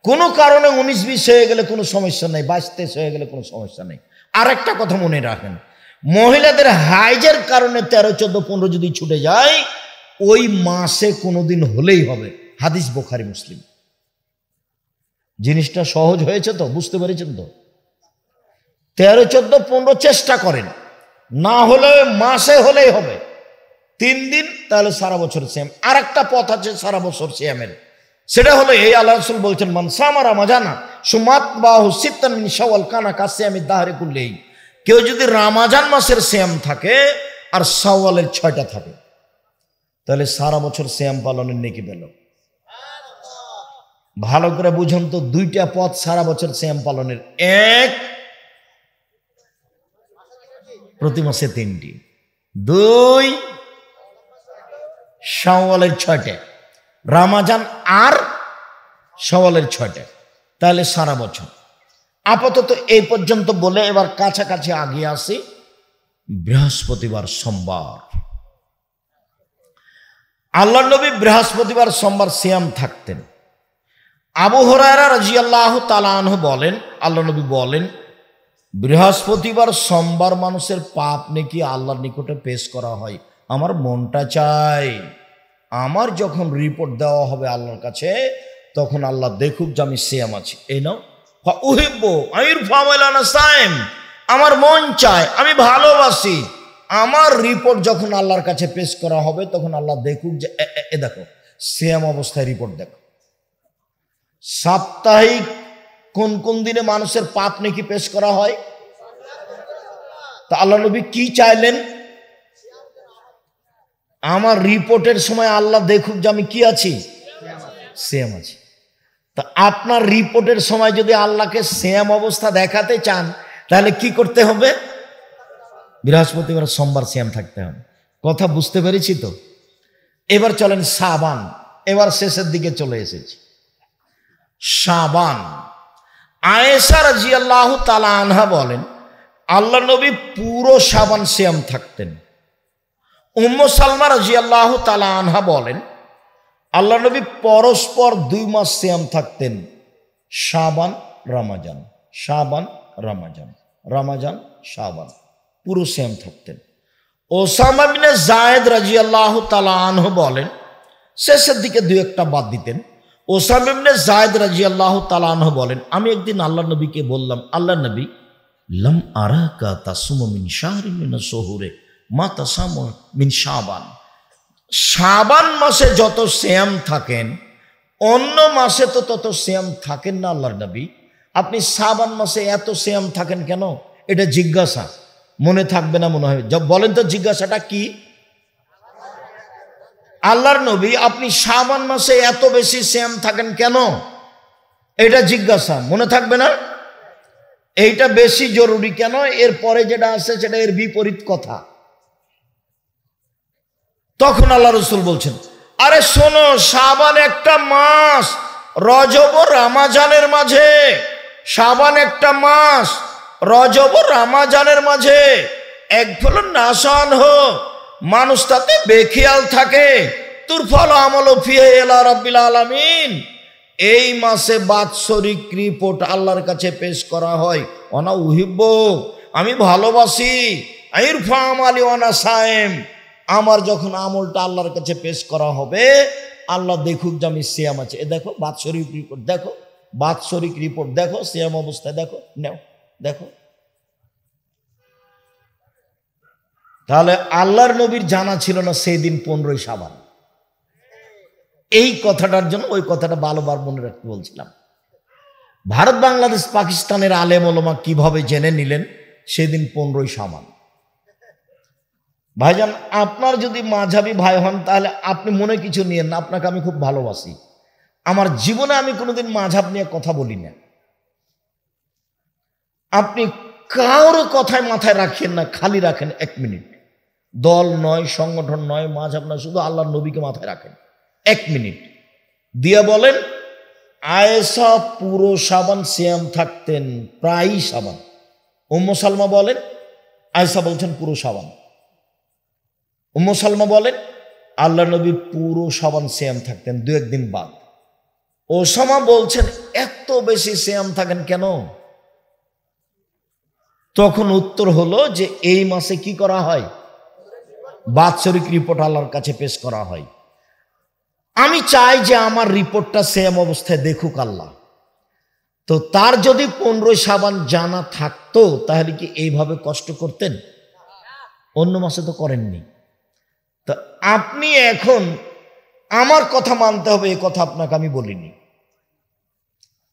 কোনো কারণে 19-20 হয়ে গেলে কোনো সমস্যা নেই, 22-23 হয়ে গেলে কোনো সমস্যা নেই। আর একটা কথা মনে রাখেন, মহিলাদের হাইজের কারণে 13, 14, 15 যদি ছুটে যায়, ওই মাসে কোনোদিন হলেই হবে। হাদিস বুখারী মুসলিম। জিনিসটা সহজ হয়েছে তো? বুঝতে পেরেছেন তো? 13, 14, 15 চেষ্টা করেন, না হলে মাসে হলেই হবে। 3 দিন, তাহলে সারা বছর সিয়াম। আর একটা পথ আছে সারা বছর সিয়ামের, সেটা হলো এই, আল্লাহ রাসূল বলছেন, মান সামা রামাজানা সুমাত বাহু সিত্তান মিন শাওয়াল কানা কাসিয়ামি দাহরি কুল্লিহি। কেউ যদি রমজান মাসের সিয়াম থাকে আর শাওয়ালের 6টা থাকে, তাহলে সারা বছর সিয়াম পালনের নেকি পেল। ভালো করে বুঝুন তো, 2টা পথ সারা বছর সিয়াম পালনের। 1, প্রতি মাসে 3টি, 2, শাওয়ালের 6টে, রমজান আর শাওয়ালের 6টে, তাহলে সারা বছর। আপাতত এই পর্যন্ত বলে এবার কাছাকাছি আগিয়ে আসি। বৃহস্পতিবার সোমবার, আল্লাহ নবী বৃহস্পতিবার সোমবার সিয়াম থাকতেন। আবু হুরায়রা রাদিয়াল্লাহু তাআলা আনহু বলেন, আল্লাহ নবী বলেন, বৃহস্পতিবার সোমবার মানুষের পাপ নেকি আল্লাহর নিকটে পেশ করা হয়। আমার মনটা চাই, আমার যখন রিপোর্ট দেওয়া হবে আল্লাহর কাছে, তখন আল্লাহ দেখুক যে আমি সিয়াম আছি। এই নাও উহিব্বু আইরফা ওয়ালানা সাইম, আমার মন চায়, আমি ভালোবাসি, আমার রিপোর্ট যখন আল্লাহর কাছে পেশ করা হবে, তখন আল্লাহ দেখুক যে এ দেখো সিয়াম অবস্থায় রিপোর্ট দেখো। সাপ্তাহিক কোন কোন দিনে মানুষের পাপ নেকি পেশ করা হয়? তা আল্লাহ নবী কি চাইলেন? আমার রিপোর্টের সময় আল্লাহ দেখুক যে আমি কি আছি, সিয়াম আছি। তা আপনার রিপোর্টের সময় যদি আল্লাহকে সিয়াম অবস্থা দেখাতে চান তাহলে কি করতে হবে? বৃহস্পতিবার সোমবার সিয়াম থাকতে হবে। কথা বুঝতে পেরেছি তো? এবার চলেন শাবান, এবার শেষের দিকে চলে এসেছি। শাবান, আয়েশা রাদিয়াল্লাহু তাআলা আনহা বলেন আল্লাহ নবী পুরো শাবান সিয়াম থাকতেন। উম্মু সালমা রাদিয়াল্লাহু তাআলা আনহা বলেন আল্লাহ নবী পরস্পর 2 মাস সিয়াম থাকতেন, শাবান রমাজান, শাবান রমাজান, রমাজান শাবান, পুরো সিয়াম থাকতেন। ওসামা বিন যায়েদ রাদিয়াল্লাহু তাআলা আনহু বলেন শেষের দিকে 2-1টা বাদ দিতেন। ওসামা বিন যায়েদ রাদিয়াল্লাহু তাআলা আনহু বলেন আমি একদিন আল্লাহ নবীকে বললাম, আল্লাহ নবী লাম আরাকা তাসুমু মিন শাহরিন মিনাশ শুহুরে মা তাসামু মিন শাবান। শাবান মাসে যত সিয়াম থাকেন অন্য মাসে তো তত সিয়াম থাকেন না আল্লাহর নবী, আপনি শাবান মাসে এত সিয়াম থাকেন কেন? এটা জিজ্ঞাসা, মনে থাকবে না মনে হয়। বলেন তো জিজ্ঞাসাটা কি? আল্লাহর নবী আপনি শাবান মাসে এত বেশি সিয়াম থাকেন কেন? এটা জিজ্ঞাসা, মনে থাকবে না? এইটা বেশি জরুরি কেন? এরপরে যেটা আছে সেটা এর বিপরীত কথা। তখন আল্লাহ রাসূল বলছেন আরে শোনো, শাবান একটা মাস, রজব ও রমজানের মাঝে, শাবান একটা মাস, রজব ও রমজানের মাঝে এক ফলন নাসান হো, মানুষ তাতে বেখিয়াল থাকে, তুরফল আমল ফিহে ইলা রাব্বিল আলামিন। এই মাসে বাৎসরিক রিপোর্ট আল্লাহর কাছে পেশ করা হয়। অনা উহিব্ব, আমি ভালোবাসি, ইরফা আমালি ওয়ানা সায়েম, আমার যখন আমলটা আল্লাহর কাছে পেশ করা হবে আল্লাহ দেখুক যে আমি সিয়াম আছি। এ দেখো বাৎসরিক রিপোর্ট দেখো, বাৎসরিক রিপোর্ট দেখো, সিয়াম অবস্থায় দেখো, নেও দেখো। তাহলে আল্লাহর নবীর জানা ছিল না সেই দিন 15ই শাবান। এই কথাটার জন্য ওই কথাটা ভালোবার মনে রাখতে বলছিলাম। ভারত বাংলাদেশ পাকিস্তানের আলেম ওলামা কিভাবে জেনে নিলেন সেদিন 15ই শাবান? ভাইজান আপনার যদি মাঝহাবি ভাই হন তাহলে আপনি মনে কিছু নিয়েন না, আপনাকে আমি খুব ভালোবাসি। আমার জীবনে আমি কোনোদিন মাঝহাব নিয়ে কথা বলি না। আপনি কারো কথায় মাথায় রাখেন না, খালি রাখেন 1 মিনিট। দল নয়, সংগঠন নয়, মাঝহাব নয়, শুধু আল্লাহর নবীকে মাথায় রাখেন 1 মিনিট দিয়ে বলেন আয়েশা পুরো শাবান সিয়াম থাকতেন, প্রায়ই শাবান। উম্মু সালমা বলেন আয়েশা বলছেন পুরো শাবান। উম্মু সালমা বলেন আল্লাহ নবী পুরো শাবান সিয়াম থাকতেন, 2-1 দিন বাদ। ওসামা বলছেন এত বেশি সিয়াম থাকেন কেন? তখন উত্তর হলো যে এই মাসে কি করা হয়? বাৎসরিক রিপোর্ট আল্লাহর কাছে পেশ করা হয়। আমি চাই যে আমার রিপোর্টটা সিয়াম অবস্থায় দেখুক আল্লাহ। তো তার যদি 15ই শাবান জানা থাকতো তাহলে কি এইভাবে কষ্ট করতেন? অন্য মাসে তো করেননি। তো আপনি এখন আমার কথা মানতে হবে, এই কথা আপনাকে আমি বলিনি।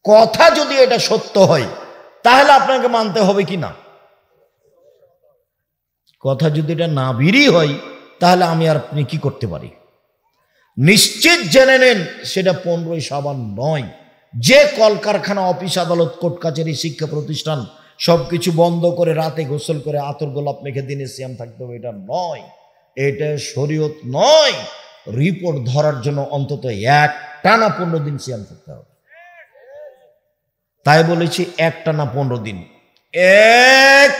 কথা যদি এটা সত্য হয় তাহলে আপনাকে মানতে হবে কি না? কথা যদি এটা না বিরি হয় তাহলে আমি আর আপনি কি করতে পারি? নিশ্চিত জেনে নেন সেটা 15ই শাবান নয়। যে কলকারখানা, অফিস, আদালত, কোর্ট কাছারি, শিক্ষা প্রতিষ্ঠান সবকিছু বন্ধ করে রাতে গোসল করে আতর গোলাপ মেখে দিনে সিয়াম থাকতে হবে, এটা নয়, এটা শরীয়ত নয়। রিপোর্ট ধরার জন্য অন্তত একটানা 15 দিন সিয়াম থাকতে হবে। তাই বলেছি একটানা 15 দিন। এক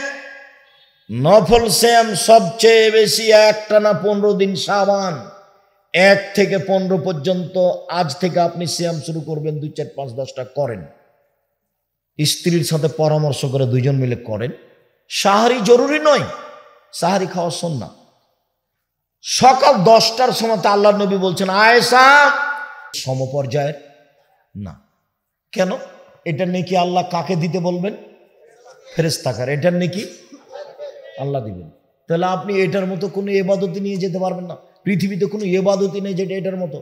নফল সিয়াম সবচেয়ে বেশি একটানা 15 দিন শাবান। 1 থেকে 15 পর্যন্ত আজ থেকে আপনি সিয়াম শুরু করবেন, 2, 4, 5, 10টা করেন। স্ত্রীর সাথে পরামর্শ করে 2 জন মিলে করেন। সাহারি জরুরি নয়, সাহারি খাওয়া সুন্নাত। সকাল 10টার সময় আল্লাহ নবী বলছেন আয়েশা সমপর্যায়ের না। কেন? এটা নাকি আল্লাহ কাকে দিতে বলবেন? ফেরেশতাকার। এটার নাকি আল্লাহ দিবেন। তাহলে আপনি এটার মতো কোনো ইবাদতি নিয়ে যেতে পারবেন না। পৃথিবীতে কোনো ইবাদতি নেই যেটা এটার মতো।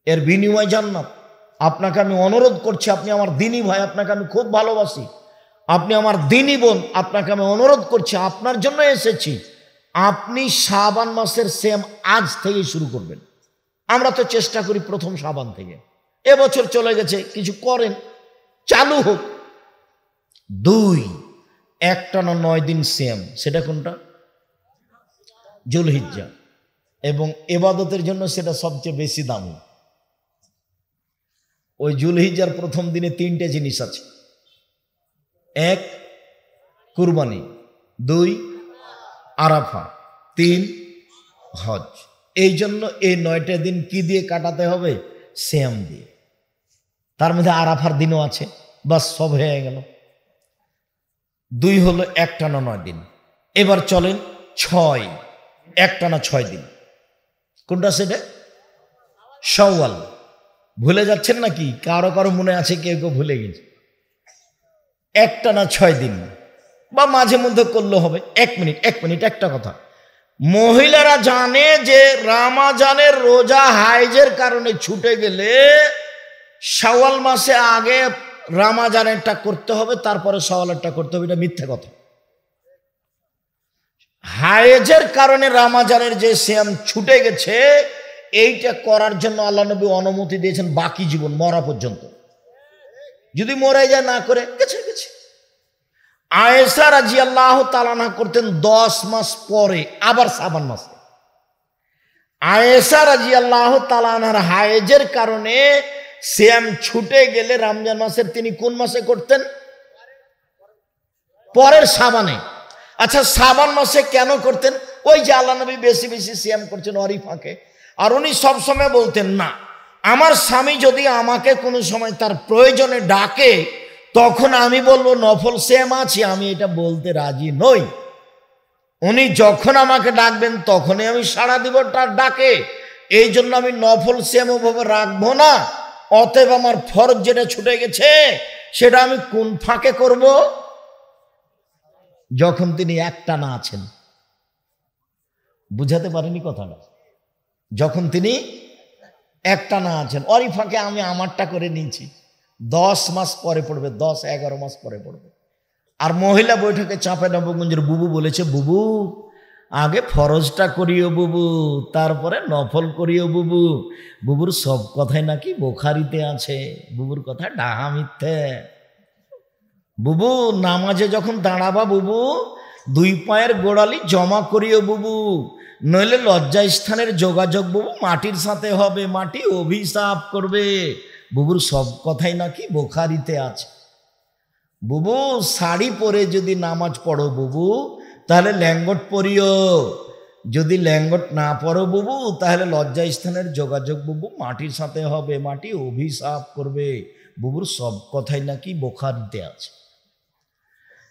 এর বিনিময় জান্নাত। আপনাকে আমি অনুরোধ করছি, আপনি আমার দিনী ভাই, আপনাকে আমি খুব ভালোবাসি, আপনি আমার দিনী বোন, আপনাকে আমি অনুরোধ করছি, আপনার জন্য এসেছি, আপনি শাবান মাসের সিয়াম আজ থেকেই শুরু করবেন। আমরা তো চেষ্টা করি প্রথম শাবান থেকে, এবছর চলে গেছে, কিছু করেন, চালু হোক। 2, একটানা 9 দিন সিয়াম, সেটা কোনটা? জুলহিজ্জা। এবং ইবাদতের জন্য সেটা সবচেয়ে বেশি দামি। ওই জুলহিজ্জার প্রথম দিনে 3টে জিনিস আছে। 1, কুরবানি, 2, আরাফা, 3, হজ। এই জন্য এই 9টা দিন কি দিয়ে কাটাতে হবে? সিয়াম দিয়ে। তার মধ্যে আরাফার দিনও আছে, বাস সব হয়ে গেল। 2 হলো একটানা 9 দিন। এবার চলেন 6, একটানা 6 দিন। কোনটা সেটা? শাওয়াল। ভুলে যাচ্ছেন নাকি? কারো কারো মনে আছে, কেউ কেউ ভুলে গেছে। একটানা 6 দিন বা মাঝে মধ্যে করলে হবে। 1 মিনিট একটা কথা, মহিলারা জানে যে রমজানের রোজা হাইজের কারণে ছুটে গেলে শাওয়াল মাসে আগে রমজানেরটা করতে হবে, তারপরে শাওয়ালেরটা করতে হবে। এটা মিথ্যা কথা। হাইজের কারণে রমজানের যে সিয়াম ছুটে গেছে, এইটা করার জন্য আল্লাহ নবী অনুমতি দিয়েছেন বাকি জীবন, মরা পর্যন্ত। যদি মরে যায়, না করে গেছে। আয়েশা রাদিয়াল্লাহু তাআলা আনহা করতেন 10 মাস পরে, আবার শাবান মাসে। আয়েশা রাদিয়াল্লাহু তাআলা আনহার হায়েজের কারণে সিয়াম ছুটে গেলে রমজান মাসের তিনি কোন মাসে করতেন? পরের শাবানে। আচ্ছা, শাবান মাসে কেন করতেন? ওই যে আল্লাহ নবী বেশি বেশি সিয়াম করছেন ওরই ফাঁকে। আর উনি সবসময় বলতেন, না, আমার স্বামী যদি আমাকে কোনো সময় তার প্রয়োজনে ডাকে, তখন আমি বলবো নফল সিয়াম আছি, আমি এটা বলতে রাজি নই। উনি যখন আমাকে ডাকবেন তখনই আমি সাড়া দিব তার ডাকে। এই জন্য আমি নফল সিয়াম ওভাবে রাখবো না। অতএব আমার ফরজ যেটা ছুটে গেছে, সেটা আমি কোন ফাঁকে করব? যখন তিনি একটানা আছেন। বুঝাতে পারেনি কথাটা? যখন তিনি একটানা আছেন, ওরই ফাঁকে আমি আমারটা করে নিয়েছি। 10 মাস পরে পড়বে, 10-11 মাস পরে পড়বে। আর মহিলা বৈঠকে চাঁপে নবগঞ্জের বুবু বলেছে, বুবু আগে ফরজটা করিও বুবু, তারপরে নফল করিও বুবু। বুবুর সব কথাই নাকি বুখারীতে আছে, বুবুর কথা ডাহা মিথ্যে। বুবু নামাজে যখন দাঁড়াবা বুবু, 2 পায়ের গোড়ালি জমা করিও বুবু, নইলে লজ্জা স্থানের যোগাযোগ বুবু মাটির সাথে হবে, মাটি অভিশাপ করবে। বুবুর সব কথাই নাকি বুখারীতে আছে। বুবু শাড়ি পরে যদি নামাজ পড়ো বুবু, তাহলে ল্যাঙ্গট পরিও। যদি ল্যাঙ্গট না পড়ো বুবু, তাহলে লজ্জা স্থানের যোগাযোগ বুবু মাটির সাথে হবে, মাটি অভিশাপ করবে। বুবুর সব কথাই নাকি বুখারীতে আছে।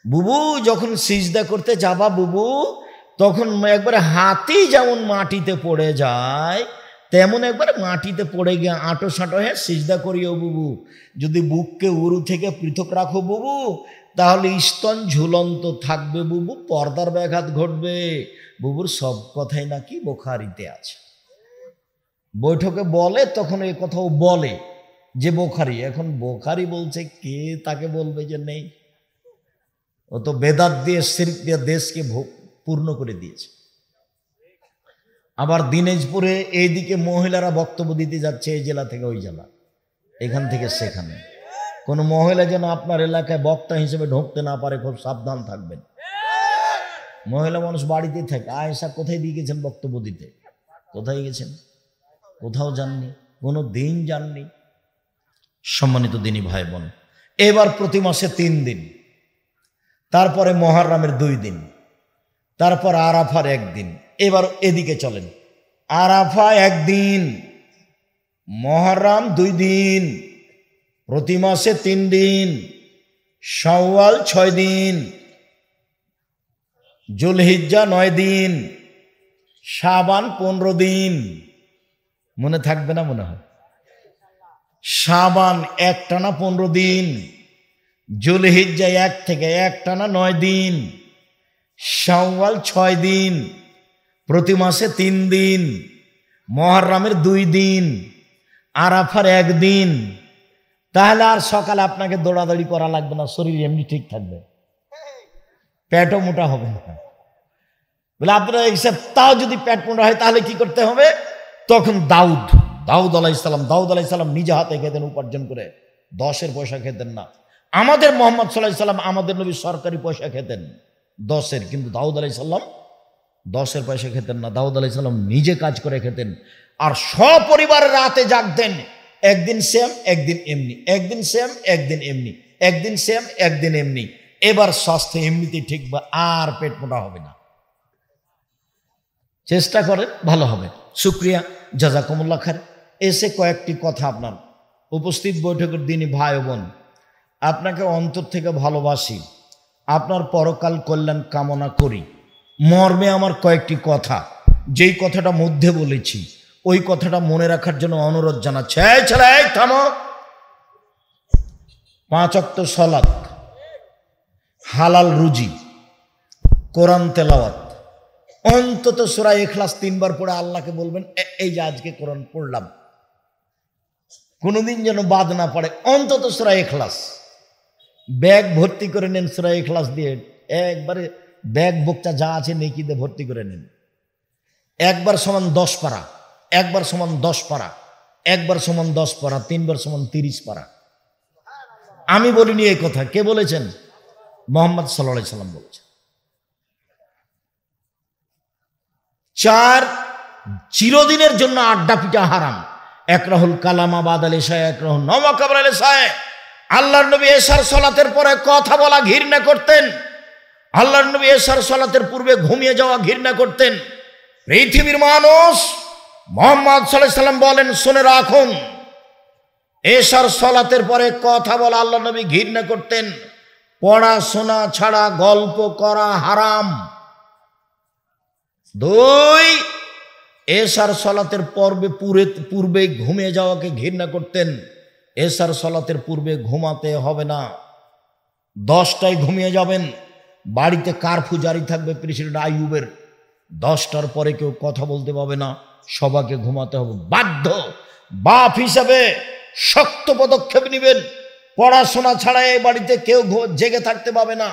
বুবু যখন সিজদা করতে যাবা বুবু, তখন একবারে হাতি যেমন মাটিতে পড়ে যায়, তেমন একবারে মাটিতে পড়ে গিয়ে আঁটো সাঁটো হয়ে সিজদা করিও বুবু। যদি বুককে উরু থেকে পৃথক রাখো বুবু, তাহলে স্তন ঝুলন্ত থাকবে বুবু, পর্দার ব্যাঘাত ঘটবে। বুবুর সব কথাই নাকি বুখারীতে আছে। বৈঠকে বলে, তখন এই কথাও বলে যে বুখারী। এখন বুখারী বলছে, কে তাকে বলবে যে নেই? ও তো বেদাত দিয়ে, শিরক দিয়ে দেশকে পূর্ণ করে দিয়েছে। আবার দিনাজপুরে এইদিকে মহিলারা বক্তব্য দিতে যাচ্ছে, এই জেলা থেকে ওই জেলা, এখান থেকে সেখানে। কোনো মহিলা যেন আপনার এলাকায় বক্তা হিসেবে ঢুকতে না পারে, খুব সাবধান থাকবেন। মহিলা মানুষ বাড়িতেই থাকে। আয়েশা কোথায় দিয়ে গেছেন বক্তব্য দিতে? কোথায় গেছেন? কোথাও যাননি, কোনো দিন যাননি। সম্মানিত দিনী ভাই বোন, এবার প্রতি মাসে 3 দিন, তারপরে মুহররমের 2 দিন, তারপর আরাফার 1 দিন। এবার এদিকে চলেন, আরাফা 1 দিন, মুহররম 2 দিন, প্রতি মাসে 3 দিন, শাওয়াল 6 দিন, জুলহিজ্জা 9 দিন, শাবান 15 দিন। মনে থাকবে না মনে হয়? শাবান একটানা 15 দিন, জুলহিজ্জা 1 থেকে একটানা 9 দিন, শাওয়াল 6 দিন, প্রতি মাসে 3 দিন, মুহররমের 2 দিন, আরাফার একদিন, তাহলে আর সকালে আপনাকে দৌড়াদৌড়ি করা লাগবে না, শরীর এমনি ঠিক থাকবে, পেটও মোটা হবে না। বলে আপনারা হিসাব, তাও যদি পেট মোটা হয় তাহলে কি করতে হবে? তখন দাউদ আলাইহিসসালাম নিজে হাতে খেতেন উপার্জন করে, 10-এর পয়সা খেতেন না। আমাদের মুহাম্মদ সাল্লাল্লাহু আলাইহি সাল্লাম, আমাদের নবী সরকারি পয়সা খেতেন 10-এর, কিন্তু দাউদ আলাইহিস সালাম 10-এর পয়সা খেতেন না। দাউদ আলাইহিস সালাম নিজে কাজ করে খেতেন, আর সপরিবারের রাতে জাগতেন। একদিন সেম একদিন এমনি, একদিন সেম একদিন এমনি, একদিন সেম একদিন এমনি। এবার স্বাস্থ্য এমনিতেই ঠিক, আর পেট মোটা হবে না। চেষ্টা করেন, ভালো হবে। শুকরিয়া, জাযাকুমুল্লাহ খায়ের। এসে কয়েকটি কথা আপনার উপস্থিত বৈঠকের দিনই ভাই বোন, আপনাকে অন্তর থেকে ভালোবাসি, আপনার পরকাল কল্যাণ কামনা করি মর্মে আমার কয়েকটি কথা, যেই কথাটা মধ্যে বলেছি ওই কথাটা মনে রাখার জন্য অনুরোধ জানাচ্ছি। এই ছেলে, এই থামো। 5 ওয়াক্ত সালাত, হালাল রুজি, কোরআন তেলাওয়াত, অন্তত সূরা ইখলাস 3 বার পড়ে আল্লাহকে বলবেন, এই যে আজকে কোরআন পড়লাম, কোনোদিন যেন বাদ না পড়ে। অন্তত সূরা ইখলাস ব্যাগ ভর্তি করে নেন, সূরা ইখলাস দিয়ে একবারে ব্যাগ বোকটা যা আছে নেকি দিয়ে ভর্তি করে নেন। একবার সমান 10 পারা, একবার সমান 10 পারা, একবার সমান 10 পারা, 3 বার সমান 30 পারা। আমি বলিনি এই কথা, কে বলেছেন? মুহাম্মদ সাল্লাল্লাহু আলাইহি সাল্লাম বলেছেন। 4 চিরদিনের জন্য আড্ডা পিটা হারাম। একরাহুল কালামা বাদাল ইশায়ে, একরাহুল নওমা কাবলাল ইশায়ে। আল্লাহর নবী এশার সালাতের পরে কথা বলা ঘৃণা করতেন। আল্লাহর নবী এশার সালাতের পূর্বে ঘুমিয়ে যাওয়া ঘৃণা করতেন। পৃথিবীর মানুষ, মুহাম্মদ সাল্লাল্লাহু আলাইহি সাল্লাম বলেন, শুনে রাখুন, এশার সালাতের পরে কথা বলা আল্লাহর নবী ঘৃণা করতেন। পড়াশোনা ছাড়া গল্প করা হারাম। 2, এশার সালাতের পূর্বে ঘুমিয়ে যাওয়াকে ঘৃণা করতেন। এশার সালাতের পূর্বে ঘুমাতে হবে না, 10টায় ঘুমিয়ে যাবেন। বাড়িতে কারফিউ জারি থাকবে প্রেসিডেন্ট আইয়ুবের, 10টার পরে কেউ কথা বলতে পাবে না, সবাইকে ঘুমাতে হবে। বাধ্য বাপ হিসাবে শক্ত পদক্ষেপ নেবেন। পড়াশোনা ছাড়া এই বাড়িতে কেউ জেগে থাকতে পাবে না।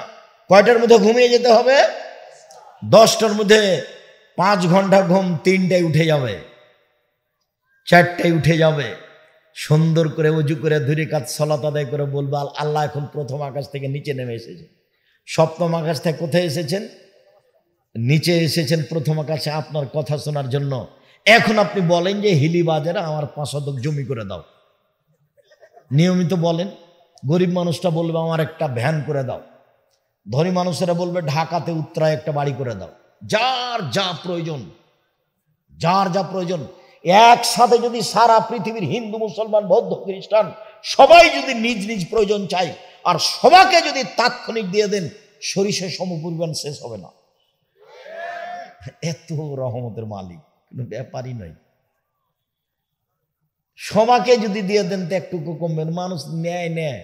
কয়টার মধ্যে ঘুমিয়ে যেতে হবে? 10টার মধ্যে। 5 ঘন্টা ঘুম, 3টায় উঠে যাবে, 4টায় উঠে যাবে। সুন্দর করে ওযু করে 2 রাকাত সালাত আদায় করে বলবে, আল্লাহ এখন প্রথম আকাশ থেকে নিচে নেমে এসেছে। সপ্তম আকাশ থেকে কোথায় এসেছেন? নিচে এসেছেন প্রথম আকাশে আপনার কথা শোনার জন্য। এখন আপনি বলেন যে হিলি বাজারে আমার 5 শতক জমি করে দাও, নিয়মিত বলেন। গরিব মানুষটা বলবে আমার একটা ভ্যান করে দাও, ধনী মানুষেরা বলবে ঢাকাতে উত্তরায় একটা বাড়ি করে দাও। যার যা প্রয়োজন, যার যা প্রয়োজন। একসাথে যদি সারা পৃথিবীর হিন্দু, মুসলমান, বৌদ্ধ, খ্রিস্টান সবাই যদি নিজ নিজ প্রয়োজন চাই, আর সবাইকে যদি তাৎক্ষণিক দিয়ে দেন, সরিষার সমপরিমাণ শেষ হবে না। এত রহমতের মালিক কোনো ব্যাপারই নয়। সবাইকে যদি দিয়ে দেন তো একটুকু কমবে। মানুষ নেয়,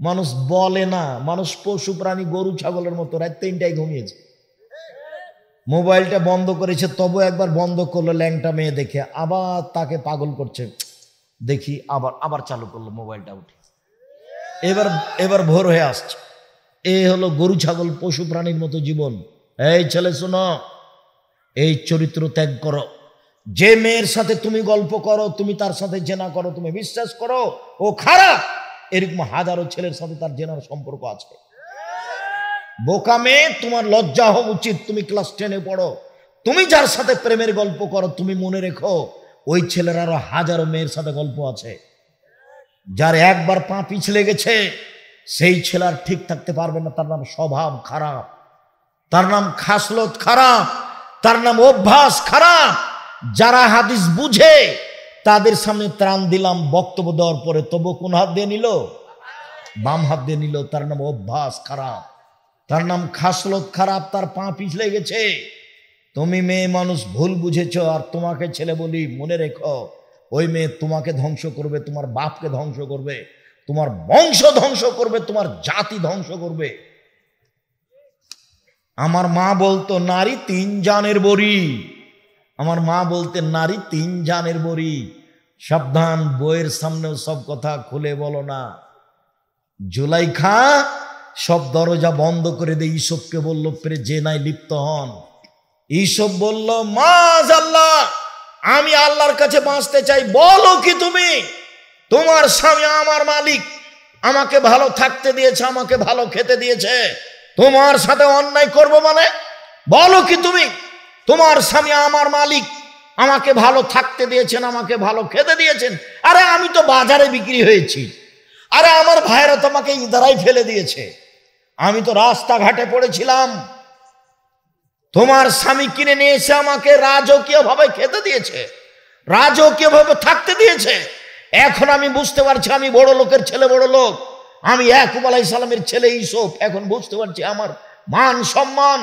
মানুষ বলে না। মানুষ পশু প্রাণী, গরু ছাগলের মতো রাত 3টায় ঘুমিয়েছে, মোবাইলটা বন্ধ করেছে, তবু একবার বন্ধ করলো ল্যাংটা মেয়ে দেখে, আবার তাকে পাগল করছে, দেখি আবার চালু করলো মোবাইলটা উঠে, এবার ভোর হয়ে আসছে। এই হলো গরু ছাগল পশু প্রাণীর মতো জীবন। এই ছেলে শোনো, এই চরিত্র ত্যাগ করো। যে মেয়ের সাথে তুমি গল্প করো, তুমি তার সাথে জেনা করো, তুমি বিশ্বাস করো ও খারাপ। এরকম হাজারো ছেলের সাথে তার জেনার সম্পর্ক আছে। বোকা মেয়ে, তোমার লজ্জা হওয়া উচিত। তুমি ক্লাস 10-এ পড়ো, তুমি যার সাথে প্রেমের গল্প করো, তুমি মনে রেখো ওই ছেলের আরো হাজারো মেয়ের সাথে গল্প আছে। যার একবার পা পিছলে গেছে, সেই ছেলে আর ঠিক থাকতে পারবে না। তার নাম স্বভাব খারাপ, তার নাম খাসলত খারাপ, তার নাম অভ্যাস খারাপ। যারা হাদিস বুঝে তাদের সামনে ত্রাণ দিলাম বক্তব্য দেওয়ার পরে, তবু কোন হাত দিয়ে নিল? বাম হাত দিয়ে নিল। তার নাম অভ্যাস খারাপ, তার নাম খাসলত খারাপ, তার পা পিছলে গেছে। তুমি মেয়ে মানুষ ভুল বুঝেছ, আর তোমাকে ছেলে বলি, মনে রেখো ওই মেয়ে তোমাকে ধ্বংস করবে, তোমার বাপকে ধ্বংস করবে, তোমার বংশ ধ্বংস করবে, তোমার জাতি ধ্বংস করবে। আমার মা বলতো নারী 3 জানের বড়ি। আমার মা বলতেন নারী 3 জানের বড়ি। সাবধান, বইয়ের সামনেও সব কথা খুলে বলো না। জুলাইখা সব দরজা বন্ধ করে দিয়ে ইসবকে বলল জেনায় লিপ্ত হন। ইসব বলল, মাআযাল্লাহ, আমি আল্লাহর কাছে বাঁচতে চাই। বলো কি তুমি? তোমার স্বামী আমার মালিক, আমাকে ভালো থাকতে দিয়েছে, আমাকে ভালো খেতে দিয়েছে, তোমার সাথে অন্যায় করব মানে? বলো কি তুমি? তোমার স্বামী আমার মালিক, আমাকে ভালো থাকতে দিয়েছেন, আমাকে ভালো খেতে দিয়েছেন। আরে আমি তো বাজারে বিক্রি হয়েছি, আরে আমার ভাইরা তোমাকে ইদারাই ফেলে দিয়েছে, আমি তো রাস্তাঘাটে পড়েছিলাম, তোমার স্বামী কিনে নিয়ে এসে আমাকে রাজকীয় ভাবে খেতে দিয়েছে, রাজকীয় ভাবে থাকতে দিয়েছে। এখন আমি বুঝতে পারছি আমি বড় লোকের ছেলে, বড় লোক, আমি ইয়াকুব আলাইহিস সালামের ছেলে ইউসুফ। এখন বুঝতে পারছি আমার মান সম্মান,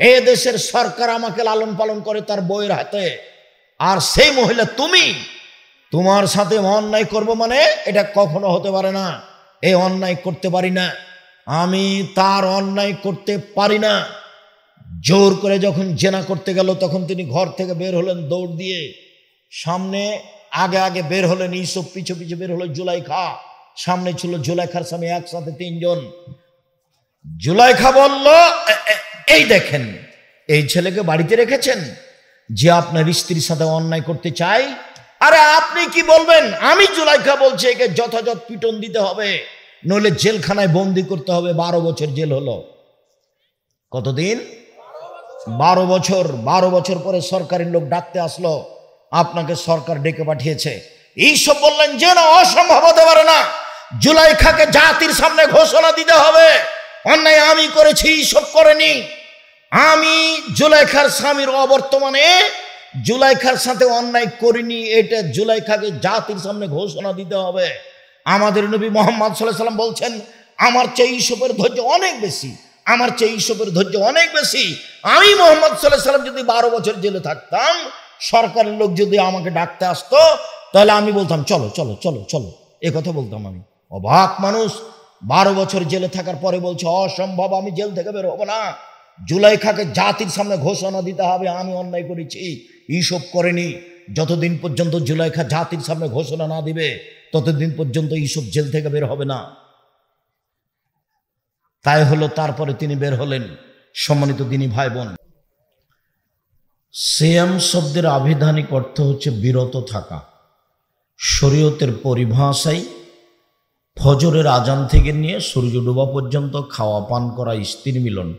এ দেশের সরকার আমাকে লালন পালন করে তার বউয়ের হাতে। আর সেই মহিলা তুমি, তোমার সাথে অন্যায় করব মানে এটা কখনো হতে পারে না। এই অন্যায় করতে পারি না, আমি তার অন্যায় করতে পারি না। জোর করে যখন জেনা করতে গেল তখন তিনি ঘর থেকে বের হলেন দৌড় দিয়ে, সামনে আগে আগে বের হলেন ইউসুফ, পিছু পিছু বের হলো জুলাইখা, সামনে ছিল জুলাইখার স্বামী, একসাথে তিনজন। জুলাইখা বলল, এই দেখেন, এই ছেলেকে বাড়িতে রেখেছেন যে আপনার স্ত্রীর সাথে অন্যায় করতে চাই। আরে আপনি কি বলবেন? আমি জুলাইখা বলছি একে যথাযথ পিটন দিতে হবে, নইলে জেলখানায় বন্দি করতে হবে। 12 বছর জেল হলো। কতদিন? 12 বছর। 12 বছর পরে সরকারি লোক ডাকতে আসলো, আপনাকে সরকার ডেকে পাঠিয়েছে। এইসব বললেন যে না, অসম্ভব হতে পারে না, জুলাইখাকে জাতির সামনে ঘোষণা দিতে হবে অন্যায় আমি করেছি, এইসব করেনি। আমি জুলাইখার স্বামীর অবর্তমানে জুলাইখার সাথে অন্যায় করিনি, এটা জুলাইখাকে জাতির সামনে ঘোষণা দিতে হবে। আমাদের নবী মুহাম্মদ সাল্লাল্লাহু আলাইহি ওয়াসাল্লাম বলছেন, আমার চেয়ে ইউসুফের ধৈর্য অনেক বেশি, আমার চেয়ে ইউসুফের ধৈর্য অনেক বেশি। আমি মুহাম্মদ সাল্লাল্লাহু আলাইহি ওয়াসাল্লাম যদি 12 বছর জেলে থাকতাম, সরকারের লোক যদি আমাকে ডাকতে আসতো, তাহলে আমি বলতাম চলো চলো চলো চলো, এ কথা বলতাম আমি। অবাক মানুষ, 12 বছর জেলে থাকার পরে বলছে অসম্ভব, আমি জেল থেকে বের হবো না, জুলাইখাকে জাতির সামনে ঘোষণা দিতে হবে আমি অন্যায় করেছি, ইউসুফ করেনি। যতদিন পর্যন্ত জুলাইখা জাতির সামনে ঘোষণা না দিবে ততদিন পর্যন্ত ইউসুফ জেল থেকে বের হবে না। তাই হলো, তারপরে তিনি বের হলেন। সম্মানিত দিনী ভাই বোন, সিয়াম শব্দের আবিধানিক অর্থ হচ্ছে বিরত থাকা। শরীয়তের পরিভাষায় ফজরের আজান থেকে নিয়ে সূর্য ডোবা পর্যন্ত খাওয়া পান করা, স্ত্রী মিলন,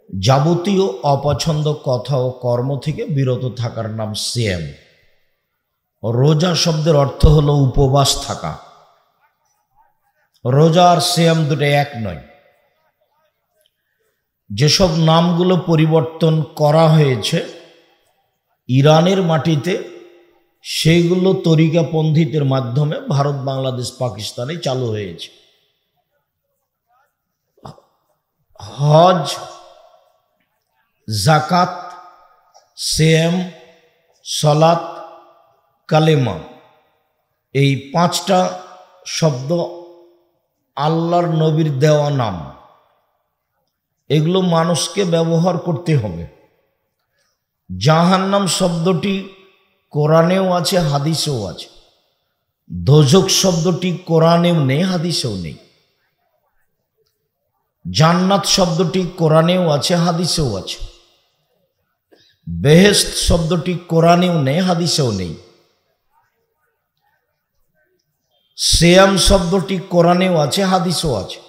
যাবতীয় অপছন্দ কথা ও কর্ম থেকে বিরত থাকার নাম সিয়াম। রোজা শব্দের অর্থ হলো উপবাস থাকা। রোজা আর সিয়াম দুটো এক নয়। যেসব নামগুলো পরিবর্তন করা হয়েছে ইরানের মাটিতে, সেইগুলো তরিকাপন্থীদের মাধ্যমে ভারত, বাংলাদেশ, পাকিস্তানে চালু হয়েছে। হজ, জাকাত, সিয়াম, সালাত, কালেমা, এই 5টা শব্দ আল্লাহর নবীর দেওয়া নাম। এগুলো মানুষকে ব্যবহার করতে হবে। জাহান্নাম শব্দটি কোরআনেও আছে, হাদিসেও আছে। দোজখ শব্দটি কোরআনেও নেই, হাদিসেও নেই। জান্নাত শব্দটি কোরআনেও আছে, হাদিসেও আছে। বেহেশত শব্দটি কোরআনেও নেই, হাদিসেও নেই। সিয়াম শব্দটি কোরআনেও আছে, হাদিসেও আছে।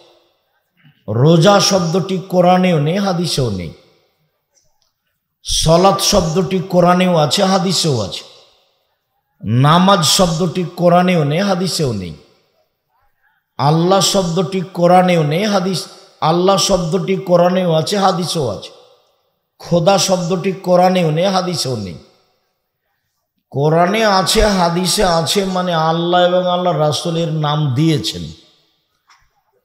রোজা শব্দটি কোরআনেও নেই, হাদিসেও নেই। সালাত শব্দটি কোরআনেও আছে, হাদিসেও আছে। নামাজ শব্দটি কোরআনেও নেই, হাদিসেও নেই। আল্লাহ শব্দটি কোরআনেও নেই, আল্লাহ শব্দটি কোরআনেও আছে, হাদিসেও আছে। খোদা শব্দটি কোরআনেও নেই, হাদিসেও নেই। কোরআনে আছে, হাদিসে আছে, মানে আল্লাহ এবং আল্লাহ রাসূলের নাম দিয়েছেন।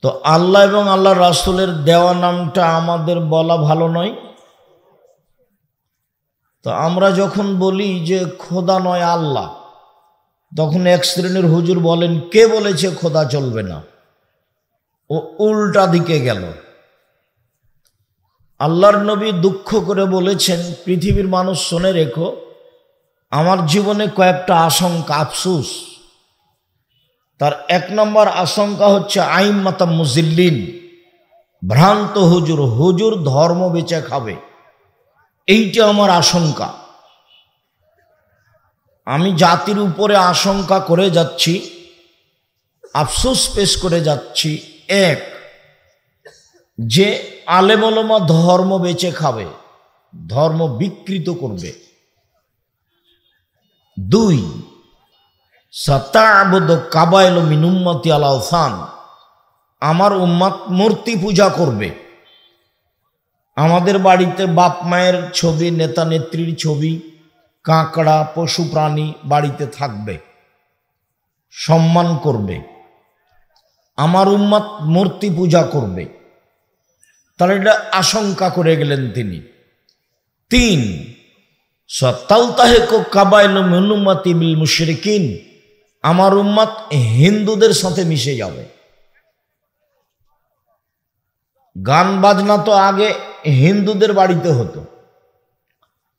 তো আল্লাহ এবং আল্লাহ রাসূলের দেওয়া নামটা আমাদের বলা ভালো নয়। তো আমরা যখন বলি যে খোদা নয় আল্লাহ, তখন এক শ্রেণীর হুজুর বলেন কে বলেছে খোদা চলবে না, ও উল্টা দিকে গেল। আল্লাহর নবী দুঃখ করে বলেছেন, পৃথিবীর মানুষ শুনে রেখো, আমার জীবনে কয়েকটা আশঙ্কা, আফসোস। তার এক নম্বর আশঙ্কা হচ্ছে আইম্মাতা মুজিল্লিন, ভ্রান্ত হুজুর, হুজুর ধর্ম বেচে খাবে, এইটা আমার আশঙ্কা। আমি জাতির উপরে আশঙ্কা করে যাচ্ছি, আফসোস পেশ করে যাচ্ছি। এক, যে আলেম ওলামা ধর্ম বেচে খাবে, ধর্ম বিকৃত করবে। দুই, সাতা'বুদ কাবাইল মিন উম্মতি আল আওসান, আমার উম্মত মূর্তি পূজা করবে। আমাদের বাড়িতে বাপ মায়ের ছবি, নেতা নেত্রীর ছবি, কাঁকড়া, পশু প্রাণী বাড়িতে থাকবে, সম্মান করবে। আমার উম্মত মূর্তি পূজা করবে, তাহলে এটা আশঙ্কা করে গেলেন তিনি। তিন, সাতালতাহিকু কাবাইল মিন উম্মতি বিল মুশরিকিন, আমার উম্মত হিন্দুদের সাথে মিশে যাবে। গান বাজনা তো আগে হিন্দুদের বাড়িতে হতো,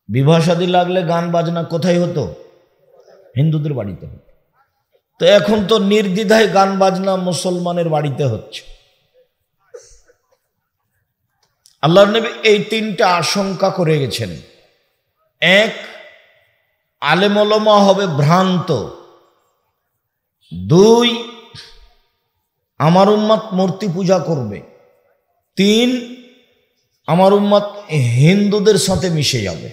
বিবাহ শাদী লাগলে গান বাজনা কোথায় হতো? হিন্দুদের বাড়িতে হতো। তো এখন তো নির্দ্বিধায় গান বাজনা মুসলমানের বাড়িতে হচ্ছে। আল্লাহর নবী এই তিনটা আশঙ্কা করে গেছেন। এক, আলেম ওলামা হবে ভ্রান্ত। দুই, আমার উম্মত মূর্তি পূজা করবে। তিন, আমার উম্মত হিন্দুদের সাথে মিশে যাবে।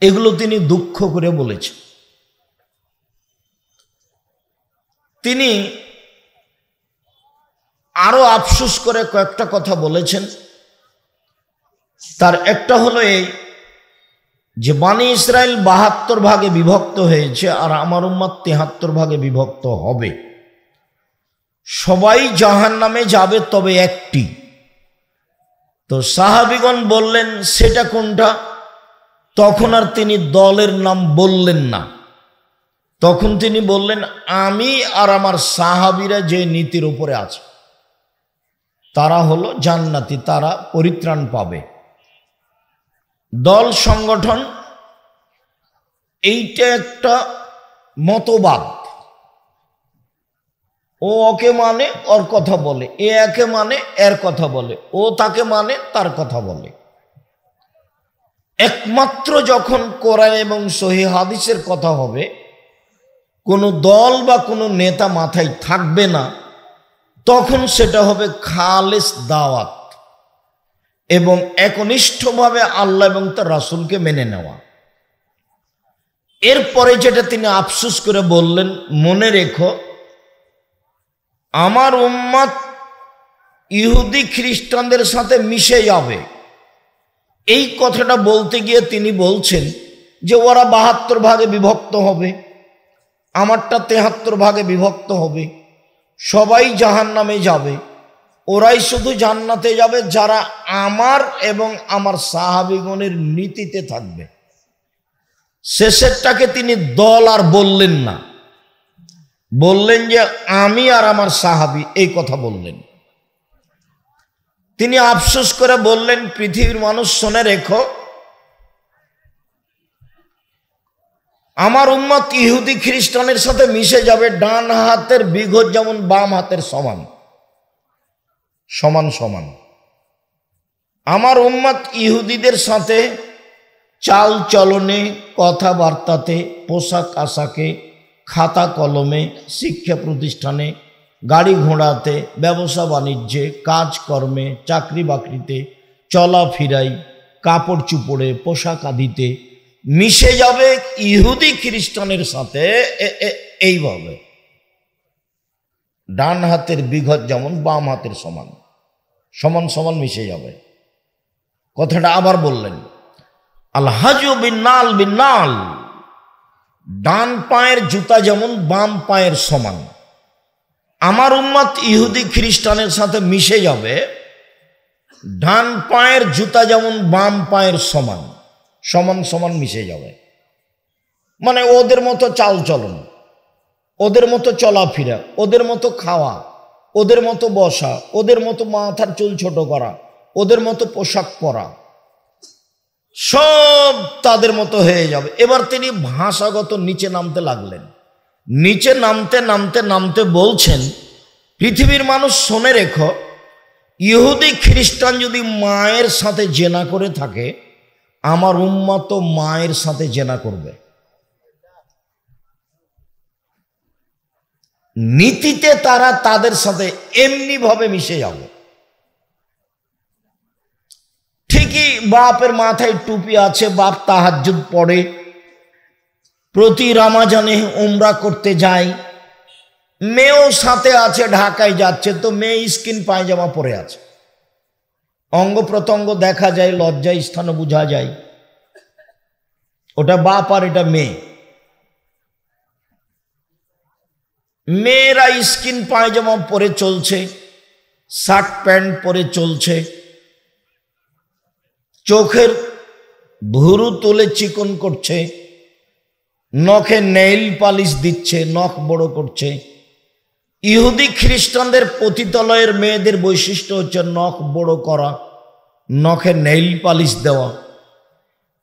এগুলো তিনি দুঃখ করে বলেছেন। তিনি আরো আফসোস করে কয়েকটা কথা বলেছেন। তার একটা হলো এই যে বানি ইসরায়েল ৭২ ভাগে বিভক্ত হয়েছে আর আমার উম্মত ৭৩ ভাগে বিভক্ত হবে। সবাই জাহান্নামে যাবে, তবে একটি। তো সাহাবীগণ বললেন সেটা কোনটা? তখন আর তিনি দলের নাম বললেন না। তখন তিনি বললেন, আমি আর আমার সাহাবীরা যে নীতির উপরে আছে তারা হলো জান্নাতি, তারা পরিত্রাণ পাবে। দল সংগঠন এইটা একটা মতবাদ। ও ওকে মানে ওর কথা বলে, এ একে মানে এর কথা বলে, ও তাকে মানে তার কথা বলে। একমাত্র যখন কোরআন এবং সহিহ হাদিসের কথা হবে, কোনো দল বা কোনো নেতা মাথায় থাকবে না, তখন সেটা হবে খালেস দাওয়াত এবং একনিষ্ঠভাবে আল্লাহ এবং তার রাসূলকে মেনে নেওয়া। এরপরে যেটা তিনি আফসোস করে বললেন, মনে রেখো আমার উম্মত ইহুদি খ্রিস্টানদের সাথে মিশে যাবে। এই কথাটা বলতে গিয়ে তিনি বলছেন যে ওরা ৭২ ভাগে বিভক্ত হবে, আমারটা ৭৩ ভাগে বিভক্ত হবে, সবাই জাহান্নামে যাবে, ওরাই শুধু জান্নাতে যাবে যারা আমার এবং আমার সাহাবীগণের নীতিতে থাকবে। শেষেরটাকে তিনি দল আর বললেন না, বললেন যে আমি আর আমার সাহাবী, এই কথা বললেন। তিনি আফসোস করে বললেন, পৃথিবীর মানুষ শুনে রেখো, আমার উম্মত ইহুদি খ্রিস্টানের সাথে মিশে যাবে। ডান হাতের বিঘত যেমন বাম হাতের সমান সমান সমান। আমার উম্মত ইহুদিদের সাথে চাল চলনে, কথাবার্তাতে, পোশাক আশাকে, খাতা কলমে, শিক্ষা প্রতিষ্ঠানে, গাড়ি ঘোড়াতে, ব্যবসা বাণিজ্যে, কাজকর্মে, চাকরি বাকরিতে, চলাফেরায়, কাপড় চুপড়ে, পোশাক আদিতে মিশে যাবে ইহুদি খ্রিস্টানের সাথে। এইভাবে ডান হাতের বিঘত যেমন বাম হাতের সমান সমান সমান মিশে যাবে। কথাটা আবার বললেন, আল হাজু বিন্নাল বিন্নাল, ডান পায়ের জুতা যেমন বাম পায়ের সমান। আমার উম্মত ইহুদি খ্রিস্টানের সাথে মিশে যাবে, ডান পায়ের জুতা যেমন বাম পায়ের সমান সমান সমান মিশে যাবে। মানে ওদের মতো চাল চলন, ওদের মতো চলাফেরা, ওদের মতো খাওয়া, ওদের মতো বসা, ওদের মতো মাথার চুল ছোট করা, ওদের মতো পোশাক পরা, সব তাদের মতো হয়ে যাবে। এবার তিনি ভাষাগত নিচে নামতে লাগলেন। নিচে নামতে নামতে নামতে বলছেন, পৃথিবীর মানুষ শুনে রেখো, ইহুদি খ্রিস্টান যদি মায়ের সাথে জেনা করে থাকে, আমার উম্মত তো মায়ের সাথে জেনা করবে। নীতিতে তারা তাদের সাথে এমনি ভাবে মিশে যাবে। ঠিকই বাপের মাথায় টুপি আছে, বাপ তাহাজ্জুদ পড়ে, প্রতি রমজানে উমরা করতে যায়, মেয়েও সাথে আছে, ঢাকায় যাচ্ছে, তো মেয়ে স্কিন পায়জামা পরে আছে, অঙ্গ প্রত্যঙ্গ দেখা যায়, লজ্জা স্থানে বোঝা যায়, ওটা বাপ আর এটা মেয়ে। মেয়েরা স্কিন পায়জামা পরে চলছে, শার্ট প্যান্ট পরে চলছে, চোখের ভুরু তুলে চিকন করছে, নখে নেইল পালিশ দিচ্ছে, নখ বড় করছে। ইহুদি খ্রিস্টানদের পতিতালয়ের মেয়েদের বৈশিষ্ট্য হচ্ছে নখ বড় করা, নখে নেইল পালিশ দেওয়া।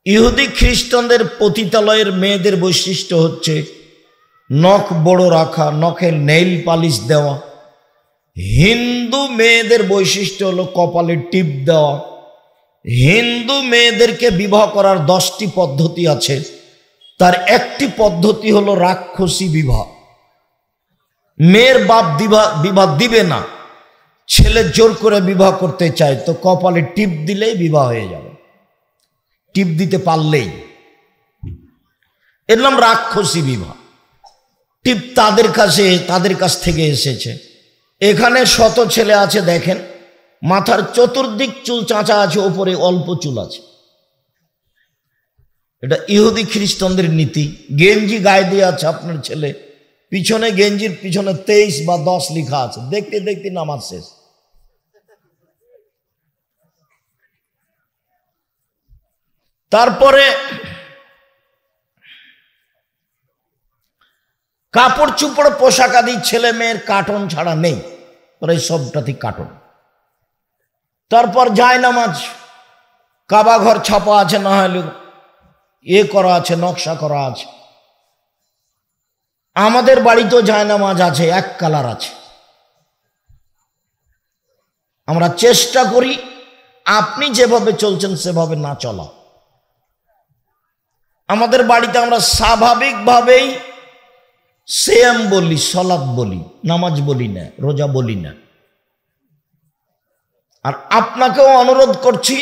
ইহুদি খ্রিস্টানদের পতিতালয়ের মেয়েদের বৈশিষ্ট্য হচ্ছে নখ বড় রাখা, নখে নেইল পালিশ দেওয়া। হিন্দু মেয়েদের বৈশিষ্ট্য হলো কপালে টিপ দেওয়া। হিন্দু মেয়েদেরকে বিবাহ করার 10টি পদ্ধতি আছে, তার একটি পদ্ধতি হলো রাক্ষসী বিবাহ। মেয়ের বাপ বিবাহ দিবে না, ছেলে জোর করে বিবাহ করতে চায়, তো কপালে টিপ দিলেই বিবাহ হয়ে যাবে, টিপ দিতে পারলেই। এর নাম রাক্ষসী বিবাহ। টিপ তাদের কাছ থেকে এসেছে। এখানে শত ছেলে আছে, দেখেন মাথার চতুর্দিক চুল চাঁচা আছে, ওপরে অল্প চুল আছে। এটা ইহুদি খ্রিস্টানদের নীতি। গেঞ্জি গায়ে দিয়ে আছে আপনার ছেলে, পিছনে গেঞ্জির পিছনে 23 বা 10 লেখা আছে, দেখতে দেখতে নামাজ শেষ। তারপরে কাপড় চুপড় পোশাক আদি ছেলে মেয়ের কার্টন ছাড়া নেই, প্রায় সবটাতে কার্টন। তারপর যায় নামাজ, কাবা ঘর ছাপা আছে, না হলে করা আছে, নকশা করা আছে। আমাদের বাড়িতেও যায় নামাজ আছে, এক কালার আছে। আমরা চেষ্টা করি আপনি যেভাবে চলছেন সেভাবে না চলা। আমাদের বাড়িতে আমরা স্বাভাবিকভাবেই সিয়াম বলি, সালাত বলি, নামাজ বলি না, রোজা বলি না। আর আপনাকেও অনুরোধ করছি,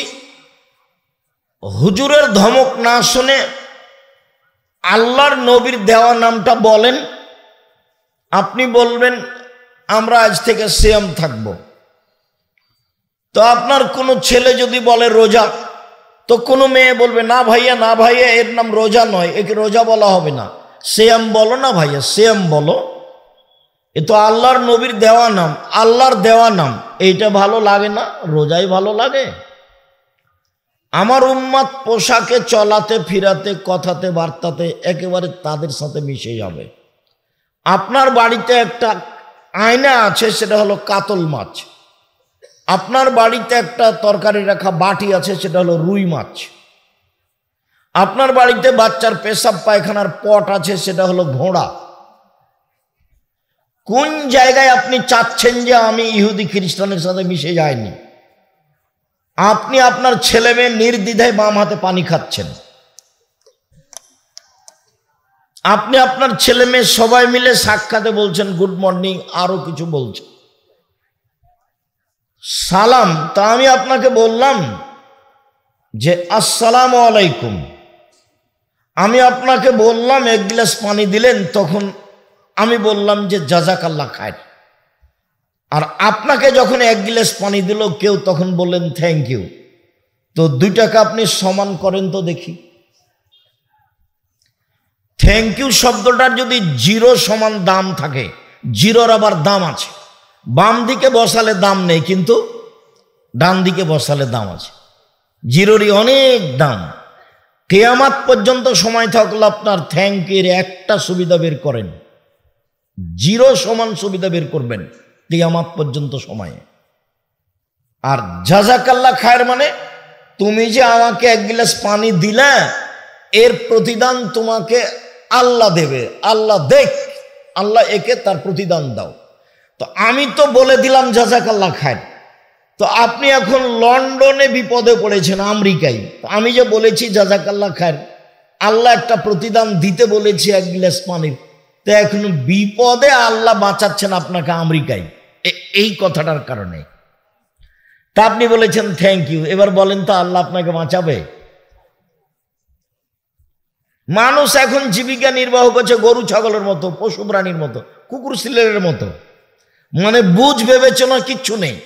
হুজুরের ধমক না শুনে আল্লাহর নবীর দেওয়া নামটা বলেন। আপনি বলবেন আমরা আজ থেকে সিয়াম থাকব, তো আপনার কোনো ছেলে যদি বলে রোজা, তো কোনো মেয়ে বলবে না ভাইয়া, না ভাইয়া, এর নাম রোজা নয়, একে রোজা বলা হবে না, সিয়াম বলো না ভাইয়া, সিয়াম বলো, এ তো আল্লাহর নবীর দেওয়া নাম, আল্লাহর দেওয়া নাম। এইটা ভালো লাগে না, রোজাই ভালো লাগে। আমার উম্মত পোশাকে, চলাতে, ফিরাতে, কথাতে, বার্তাতে একেবারে তাদের সাথে মিশে যাবে। আপনার বাড়িতে একটা আয়না আছে, সেটা হলো কাতল মাছ। আপনার বাড়িতে একটা তরকারি রাখা বাটি আছে, সেটা হলো রুই মাছ। আপনার বাড়িতে বাচ্চার পেশাব পায়খানার পট আছে, সেটা হলো ঘোড়া। কোন জায়গায় আপনি চাচ্ছেন যে আমি ইহুদি খ্রিস্টানের সাথে মিশে যাইনি? আপনি আপনার ছেলে মেয়ে নির্দ্বিধায় বাম হাতে পানি খাচ্ছেন। আপনি আপনার ছেলে মেয়ে সবাই মিলে সাক্ষাতে বলছেন গুড মর্নিং, আরো কিছু বলছেন, সালাম। তা আমি আপনাকে বললাম যে আসসালামু আলাইকুম, আমি আপনাকে বললাম 1 গ্লাস পানি দিলেন, তখন আমি বললাম যে জাযাকাল্লাহ খায়ের। আর আপনাকে যখন 1 গ্লাস পানি দিল কেউ, তখন বললেন থ্যাংক ইউ। তো 2 টাকা আপনি সমান করেন তো দেখি। থ্যাংক ইউ শব্দটার যদি 0 সমান দাম থাকে, 0-র আবার দাম আছে। বাম দিকে বসালে দাম নেই, কিন্তু ডান দিকে বসালে দাম আছে। 0-রই অনেক দাম। কিয়ামত পর্যন্ত সময় থাকলে আপনার থ্যাংক ইউর একটা সুবিধা বের করেন, 0 সমান সুবিধা বের করবেন কিয়ামত পর্যন্ত সময়ে। আর জাযাকাল্লাহ খায়ের মানে তুমি যে আমাকে এক গ্লাস পানি দিলে, এর প্রতিদান তোমাকে আল্লাহ দেবে। আল্লাহ দেখ, আল্লাহ একে তার প্রতিদান দাও। তো আমি তো বলে দিলাম জাযাকাল্লাহ খায়ের। তো আপনি এখন লন্ডনে বিপদে পড়েছেন, আমেরিকায়। তো আমি যে বলেছি জাযাকাল্লাহ খায়ের, আল্লাহ একটা প্রতিদান দিতে বলেছি এক গ্লাস পানির, তো এখন বিপদে আল্লাহ বাঁচাচ্ছেন আপনাকে আমেরিকায় এই কথাটার কারণে। তা আপনি বলেছেন থ্যাংক ইউ। এবার বলেন তো আল্লাহ আপনাকে বাঁচাবে? মানুষ এখন জীবিকা নির্বাহ করছে গরু ছাগলের মতো, পশু প্রাণীর মতো, কুকুর শিলের মতো। মানে বুঝ বিবেচনা কিচ্ছু নেই।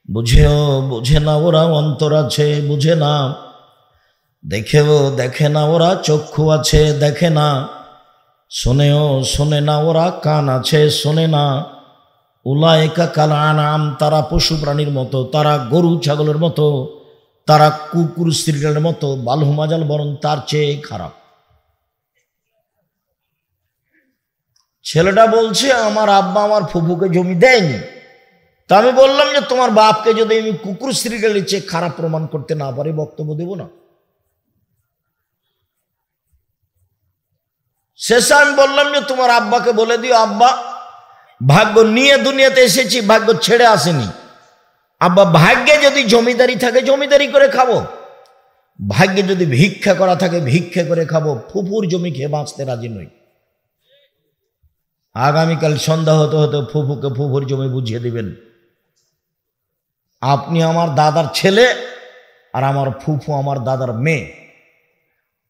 বুঝে না ওরা, অন্তর আছে বুঝে না, দেখে না ওরা, চক্ষু আছে দেখে না, শোনে না ওরা, কান আছে শোনে না। উলায়েকা কাল আনাম, তারা পশু প্রাণীর মতো, তারা গরু ছাগলের মতো, তারা কুকুর শিলের মতো, বালহুমাজাল, বরং তার চেয়ে খারাপ। ছেলেটা বলছে আমার আব্বা আমার ফুফুকে জমি দেয়নি। তা আমি বললাম যে তোমার বাপকে যদি আমি কুকুর শ্রীগালের চেয়ে খারাপ প্রমাণ করতে না পারি, বক্তব্য দেব না। শেষে আমি বললাম যে তোমার আব্বাকে বলে দিও, আব্বা ভাগ্য নিয়ে দুনিয়াতে এসেছি, ভাগ্য ছেড়ে আসেনি। আব্বা ভাগ্যে যদি জমিদারি থাকে জমিদারি করে খাবো, ভাগ্যে যদি ভিক্ষা করা থাকে ভিক্ষা করে খাবো, ফুফুর জমি খেয়ে বাঁচতে রাজি নই। আগামীকাল সন্ধ্যা হতে হতে ফুফুকে ফুফুর জমি বুঝিয়ে দিবেন। আপনি আমার দাদার ছেলে আর আমার ফুফু আমার দাদার মেয়ে।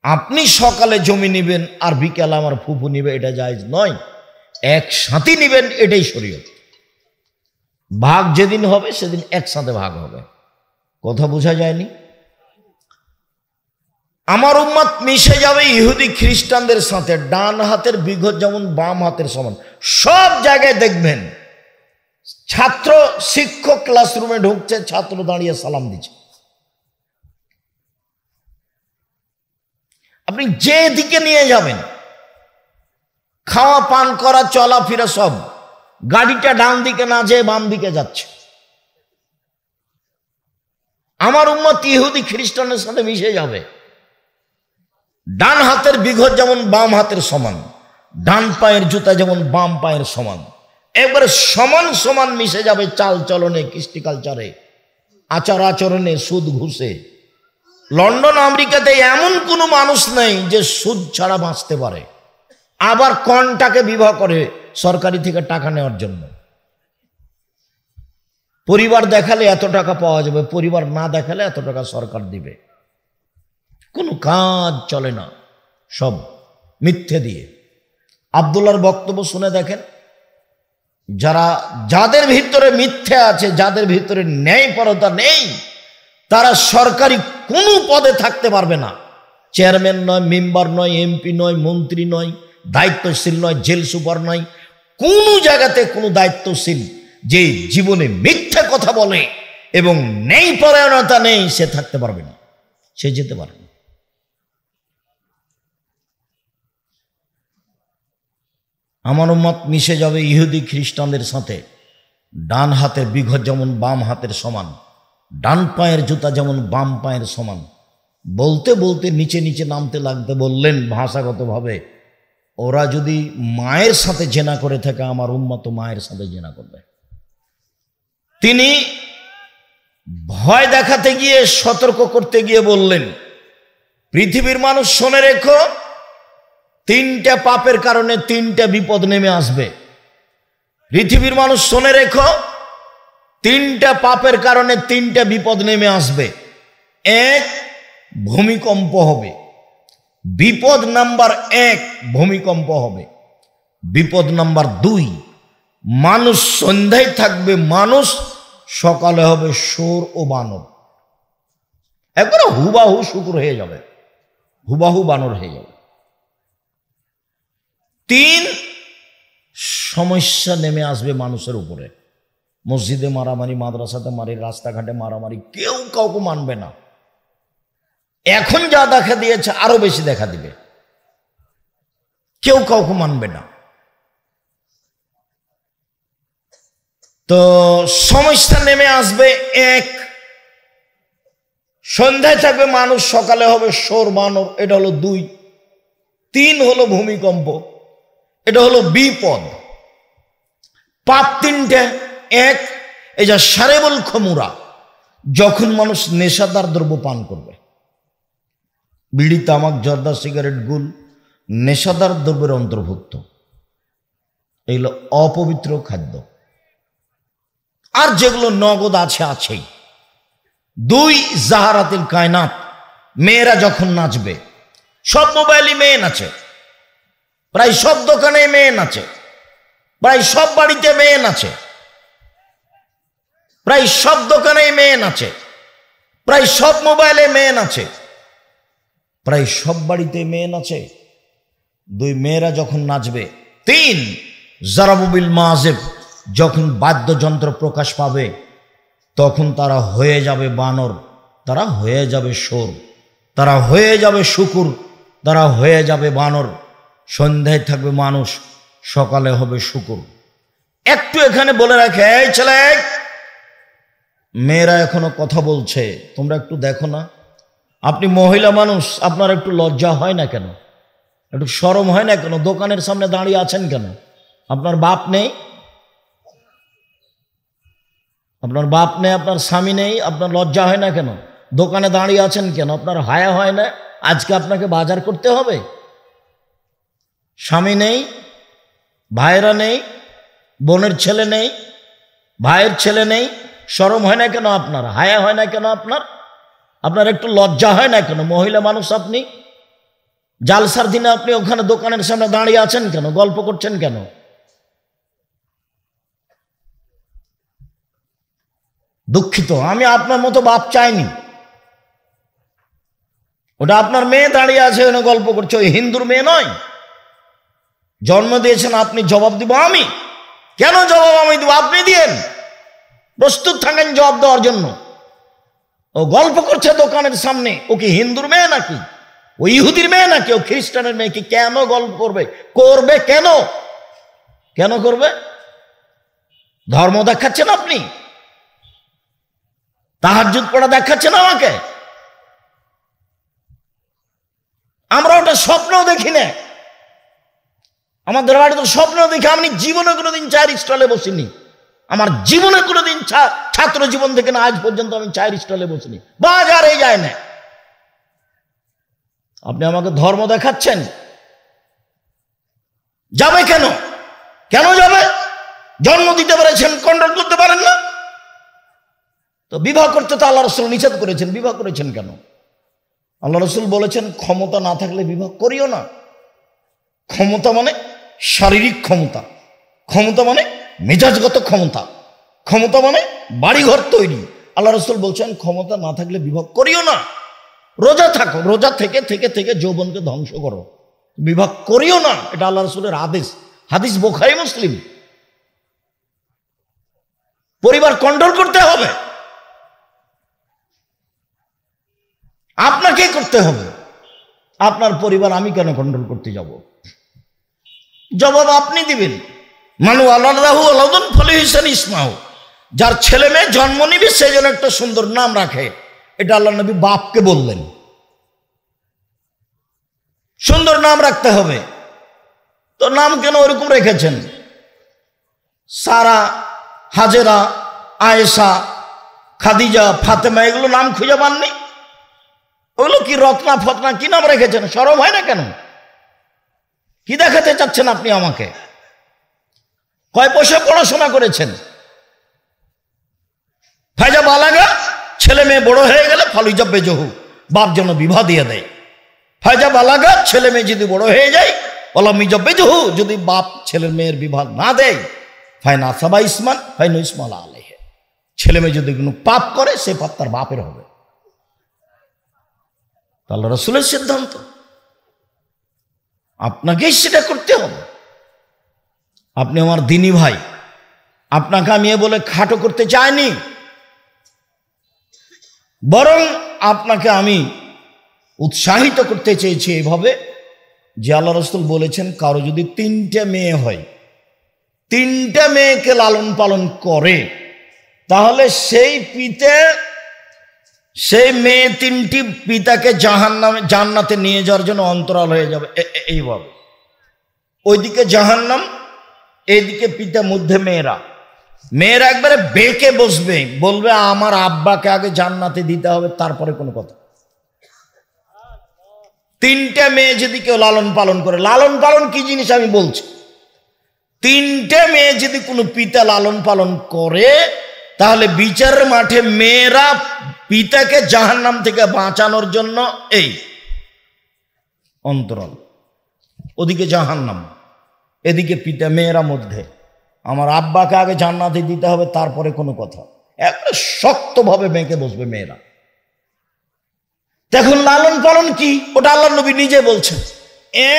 আপনি সকালে জমি নিবেন আর বিকালে আমার ফুফু নিবে, এটা জায়েজ নয়। একসাথে নিবেন, এটাই শরীয়ত। ভাগ যেদিন হবে সেদিন একসাথে ভাগ হবে। কথা বোঝা যায়নি? আমার উম্মত মিশে যাবে ইহুদি খ্রিস্টানদের সাথে। ডান হাতের বিঘত যেমন বাম হাতের সমান। সব জায়গায় দেখবেন ছাত্র শিক্ষক ক্লাসরুমে ঢুকছে, ছাত্র দাঁড়িয়ে সালাম দিচ্ছে। আপনি যে দিকে নিয়ে যাবেন, খাওয়া পান করা চলাফেরা সব, গাড়িটা ডান দিকে না যেয়ে বাম দিকে যাচ্ছে। আমার উম্মত ইহুদি খ্রিস্টানের সাথে মিশে যাবে। ডান হাতের বিঘত যেমন বাম হাতের সমান, ডান পায়ের জুতা যেমন বাম পায়ের সমান, একবারে সমান সমান মিশে যাবে। চাল চলনে, কৃষ্টি কালচারে, আচার আচরণে, সুদ ঘুষে। লন্ডন আমেরিকাতে এমন কোনো মানুষ নেই যে সুদ ছাড়া বাঁচতে পারে। আবার কনটাকে বিবাহ করে সরকারি থেকে টাকা নেওয়ার জন্য। পরিবার দেখালে এত টাকা পাওয়া যাবে, পরিবার না দেখালে এত টাকা সরকার দিবে। কোনো কাজ চলে না, সব মিথ্যে দিয়ে। আব্দুল্লাহর বক্তব্য শুনে দেখেন, যাদের ভিতরে মিথ্যে আছে, যাদের ভিতরে ন্যায়পরতা নেই, তারা সরকারি কোনো পদে থাকতে পারবে না। চেয়ারম্যান নয়, মেম্বার নয়, এমপি নয়, মন্ত্রী নয়, দায়িত্বশীল নয়, জেল সুপার নয়, কোনো জায়গাতে কোনো দায়িত্বশীল যে জীবনে মিথ্যা কথা বলে এবং ন্যায়পরায়ণতা নেই, সে থাকতে পারবে না, সে যেতে পারবে না। আমার উম্মত মিশে যাবে ইহুদি খ্রিস্টানদের সাথে। ডান হাতের বিঘত যেমন বাম হাতের সমান, ডান পায়ের জুতা যেমন বাম পায়ের সমান। বলতে বলতে নিচে নিচে নামতে লাগতে বললেন ভাষাগতভাবে, ওরা যদি মায়ের সাথে জেনা করে থাকে, আমার উম্মত মায়ের সাথে জেনা করবে। তিনি ভয় দেখাতে গিয়ে, সতর্ক করতে গিয়ে বললেন, পৃথিবীর মানুষ শুনে রেখো, তিনটা পাপের কারণে তিনটা বিপদ নেমে আসবে। পৃথিবীর মানুষ শুনে রেখো, তিনটা পাপের কারণে তিনটা বিপদ নেমে আসবে। এক, ভূমিকম্প হবে। বিপদ নাম্বার 1 ভূমিকম্প হবে। বিপদ নাম্বার 2, মানুষ সন্ধ্যায় থাকবে মানুষ, সকালে হবে শুঁড় ও বানর। একবারে হুবাহু শুকুর হয়ে যাবে, হুবাহু বানর হয়ে যাবে। 3, সমস্যা নেমে আসবে মানুষের উপরে। মসজিদে মারামারি, মাদ্রাসাতে মারি, রাস্তাঘাটে মারামারি, কেউ কাউকে মানবে না। এখন যা দেখা দিয়েছে আরো বেশি দেখা দিবে, কেউ কাউকে মানবে না। তো সমস্যা নেমে আসবে। 1, সন্ধ্যায় থাকবে মানুষ, সকালে হবে সোর বানর, এটা হলো 2। 3 হলো ভূমিকম্প, এটা হলো বিপদ। পাপ 3টে। 1, এই যা সারেবল খমুরা, যখন মানুষ নেশাদার দ্রব্য পান করবে। বিড়ি, তামাক, জর্দা, সিগারেট, গুল নেশাদার দ্রব্যের অন্তর্ভুক্ত। এগুলো অপবিত্র খাদ্য। আর যেগুলো নগদ আছে আছেই। 2, জাহারাতিল কায়নাত, মেয়েরা যখন নাচবে। সব মোবাইলে মেয়ে নাচে, প্রায় সব দোকানে মেয়ে নাচে, প্রায় সব বাড়িতে মেয়ে নাচে, প্রায় সব দোকানে মেয়ে নাচে, প্রায় সব মোবাইলে মেয়ে নাচে, প্রায় সব বাড়িতে মেয়ে নাচে। 2, মেয়েরা যখন নাচবে। 3, জারাবুবিল মাজেব, যখন বাদ্যযন্ত্র প্রকাশ পাবে তখন তারা হয়ে যাবে বানর, তারা হয়ে যাবে সোর, তারা হয়ে যাবে শুকুর, তারা হয়ে যাবে বানর। সন্ধ্যায় থাকবে মানুষ, সকালে হবে শুকুর। একটু এখানে বলে রাখে, এই ছেলে, মেয়েরা এখনো কথা বলছে, তোমরা একটু দেখো না। আপনি মহিলা মানুষ, আপনার একটু লজ্জা হয় না কেন? একটু শরম হয় না কেন? দোকানের সামনে দাঁড়িয়ে আছেন কেন? আপনার বাপ নেই? আপনার বাপ নেই, আপনার স্বামী নেই, আপনার লজ্জা হয় না কেন? দোকানে দাঁড়িয়ে আছেন কেন? আপনার হায়া হয় না? আজকে আপনাকে বাজার করতে হবে। স্বামী নেই, ভাইরা নেই, বোনের ছেলে নেই, ভাইয়ের ছেলে নেই, শরম হয় না কেন? আপনার হায়া হয় না কেন? আপনার একটু লজ্জা হয় না কেন? মহিলা মানুষ আপনি, জালসার দিনে আপনি ওখানে দোকানের সামনে দাঁড়িয়ে আছেন কেন? গল্প করছেন কেন? দুঃখিত, আমি আপনার মতো বাপ চাইনি। ওটা আপনার মেয়ে দাঁড়িয়ে আছে, ওখানে গল্প করছে, ওই হিন্দুর মেয়ে নয়। জন্ম দিয়েছেন আপনি, জবাব দিব আমি? কেন জবাব আমি দিব? আপনি দিয়েন, প্রস্তুত থাকেন জবাব দেওয়ার জন্য। ও গল্প করছে দোকানের সামনে, ও কি হিন্দুর মেয়ে নাকি? ও ইহুদির মেয়ে নাকি? ও খ্রিস্টানের মেয়ে কি? কেন গল্প করবে? করবে কেন? কেন করবে? ধর্ম দেখাচ্ছেন আপনি? তাহাজ্জুদ পড়া দেখাচ্ছেন আমাকে? আমরা ওটা স্বপ্নও দেখি না। আমাদের বাড়ি তো স্বপ্ন দেখে আমি জীবনে কোনোদিন চায়ের স্টলে বসিনি। আমার জীবনে কোনোদিন ছাত্র জীবন থেকে না আজ পর্যন্ত আমি চায়ের স্টলে বসিনি, বাজারে যায় না। আপনি আমাকে ধর্ম দেখাচ্ছেন? যাবে কেন? কেন যাবে? জন্ম দিতে পেরেছেন, কন্ট্রোল করতে পারেন না তো? বিবাহ করতে তো আল্লাহ রসুল নিষেধ করেছেন, বিবাহ করেছেন কেন? আল্লাহ রসুল বলেছেন ক্ষমতা না থাকলে বিবাহ করিও না। ক্ষমতা মানে শারীরিক ক্ষমতা, ক্ষমতা মানে মেজাজগত ক্ষমতা, ক্ষমতা মানে বাড়িঘর তৈরি। আল্লাহ রসুল বলছেন ক্ষমতা না থাকলে বিবাহ করিও না। রোজা থাকো, রোজা থেকে থেকে থেকে যৌবনকে ধ্বংস করো, বিবাহ করিও না। এটা আল্লাহ রসুলের আদেশ, হাদিস বুখারী মুসলিম। পরিবার কন্ট্রোল করতে হবে, আপনাকে করতে হবে। আপনার পরিবার আমি কেন কন্ট্রোল করতে যাব? জবাব আপনি দিবেন। মানু আল্লাহু আলাদুন ফলিহিসান ইসমাহু, যার ছেলে মেয়ে জন্ম নিবে সে যেন একটা সুন্দর নাম রাখে। এটা আল্লাহ নবী বাপকে বললেন, সুন্দর নাম রাখতে হবে। তো নাম কেন ওরকম রেখেছেন? সারা, হাজেরা, আয়েশা, খাদিজা, ফাতেমা, এগুলো নাম খুঁজে পাননি? ওগুলো কি রত্না ফতনা কি নাম রেখেছেন? শরম হয় না কেন? কি দেখাতে চাচ্ছেন আপনি আমাকে? কয় পয়সা পড়াশোনা করেছেন? ফায়জা বালাগা, ছেলে মেয়ে বড় হয়ে গেলে ফালুজা বেজহু, বাপ যেন বিবাহ দিয়ে দেয়। ফায়জা বালাগা, ছেলে মেয়ে যদি বড় হয়ে যায়, ওলা মিজা বেজহু, যদি বাপ ছেলের মেয়ের বিবাহ না দেয়, ফাইনা সাবা ইসমান ফাইন ইসমাল আলাইহি, ছেলে মেয়ে যদি কোনো পাপ করে সে পাপ তার বাপের হবে। আল্লাহ রাসূলের সিদ্ধান্ত, আপনাকেই সেটা করতে হবে। আপনি আমার দিনী ভাই, আপনাকে আমি এ বলে খাটো করতে চাইনি, বরং আপনাকে আমি উৎসাহিত করতে চেয়েছি এভাবে যে আল্লাহ রাসূল বলেছেন কারো যদি 3টে মেয়ে হয়, 3টে মেয়েকে লালন পালন করে, তাহলে সেই পিতে সেই মেয়ে তিনটি পিতাকে জান্নাতে নিয়ে যাওয়ার জন্য অন্তরাল হয়ে যাবে এইভাবে। ওইদিকে জাহান্নাম, এইদিকে পিতা, মধ্যে মেয়েরা। মেয়েরা একবারে বেঁকে বসবে, বলবে আমার আব্বাকে আগে জান্নাতে দিতে হবে, তারপরে কোনো কথা। তিনটে মেয়ে যদি কেউ লালন পালন করে, লালন পালন কি জিনিস আমি বলছি, তিনটে মেয়ে যদি কোনো পিতা লালন পালন করে, তাহলে বিচারের মাঠে মেয়েরা পিতাকে জাহান্নাম থেকে বাঁচানোর জন্য এই অন্তরাল। ওদিকে জাহান্নাম, এদিকে পিতা, মেয়েরা মধ্যে। আমার আব্বাকে আগে জান্নাতে দিতে হবে, তারপরে কোনো কথা। একটা শক্তভাবে বেঁকে বসবে মেয়েরা। দেখুন লালন পালন কি, ওটা আল্লাহ নবী নিজে বলছেন।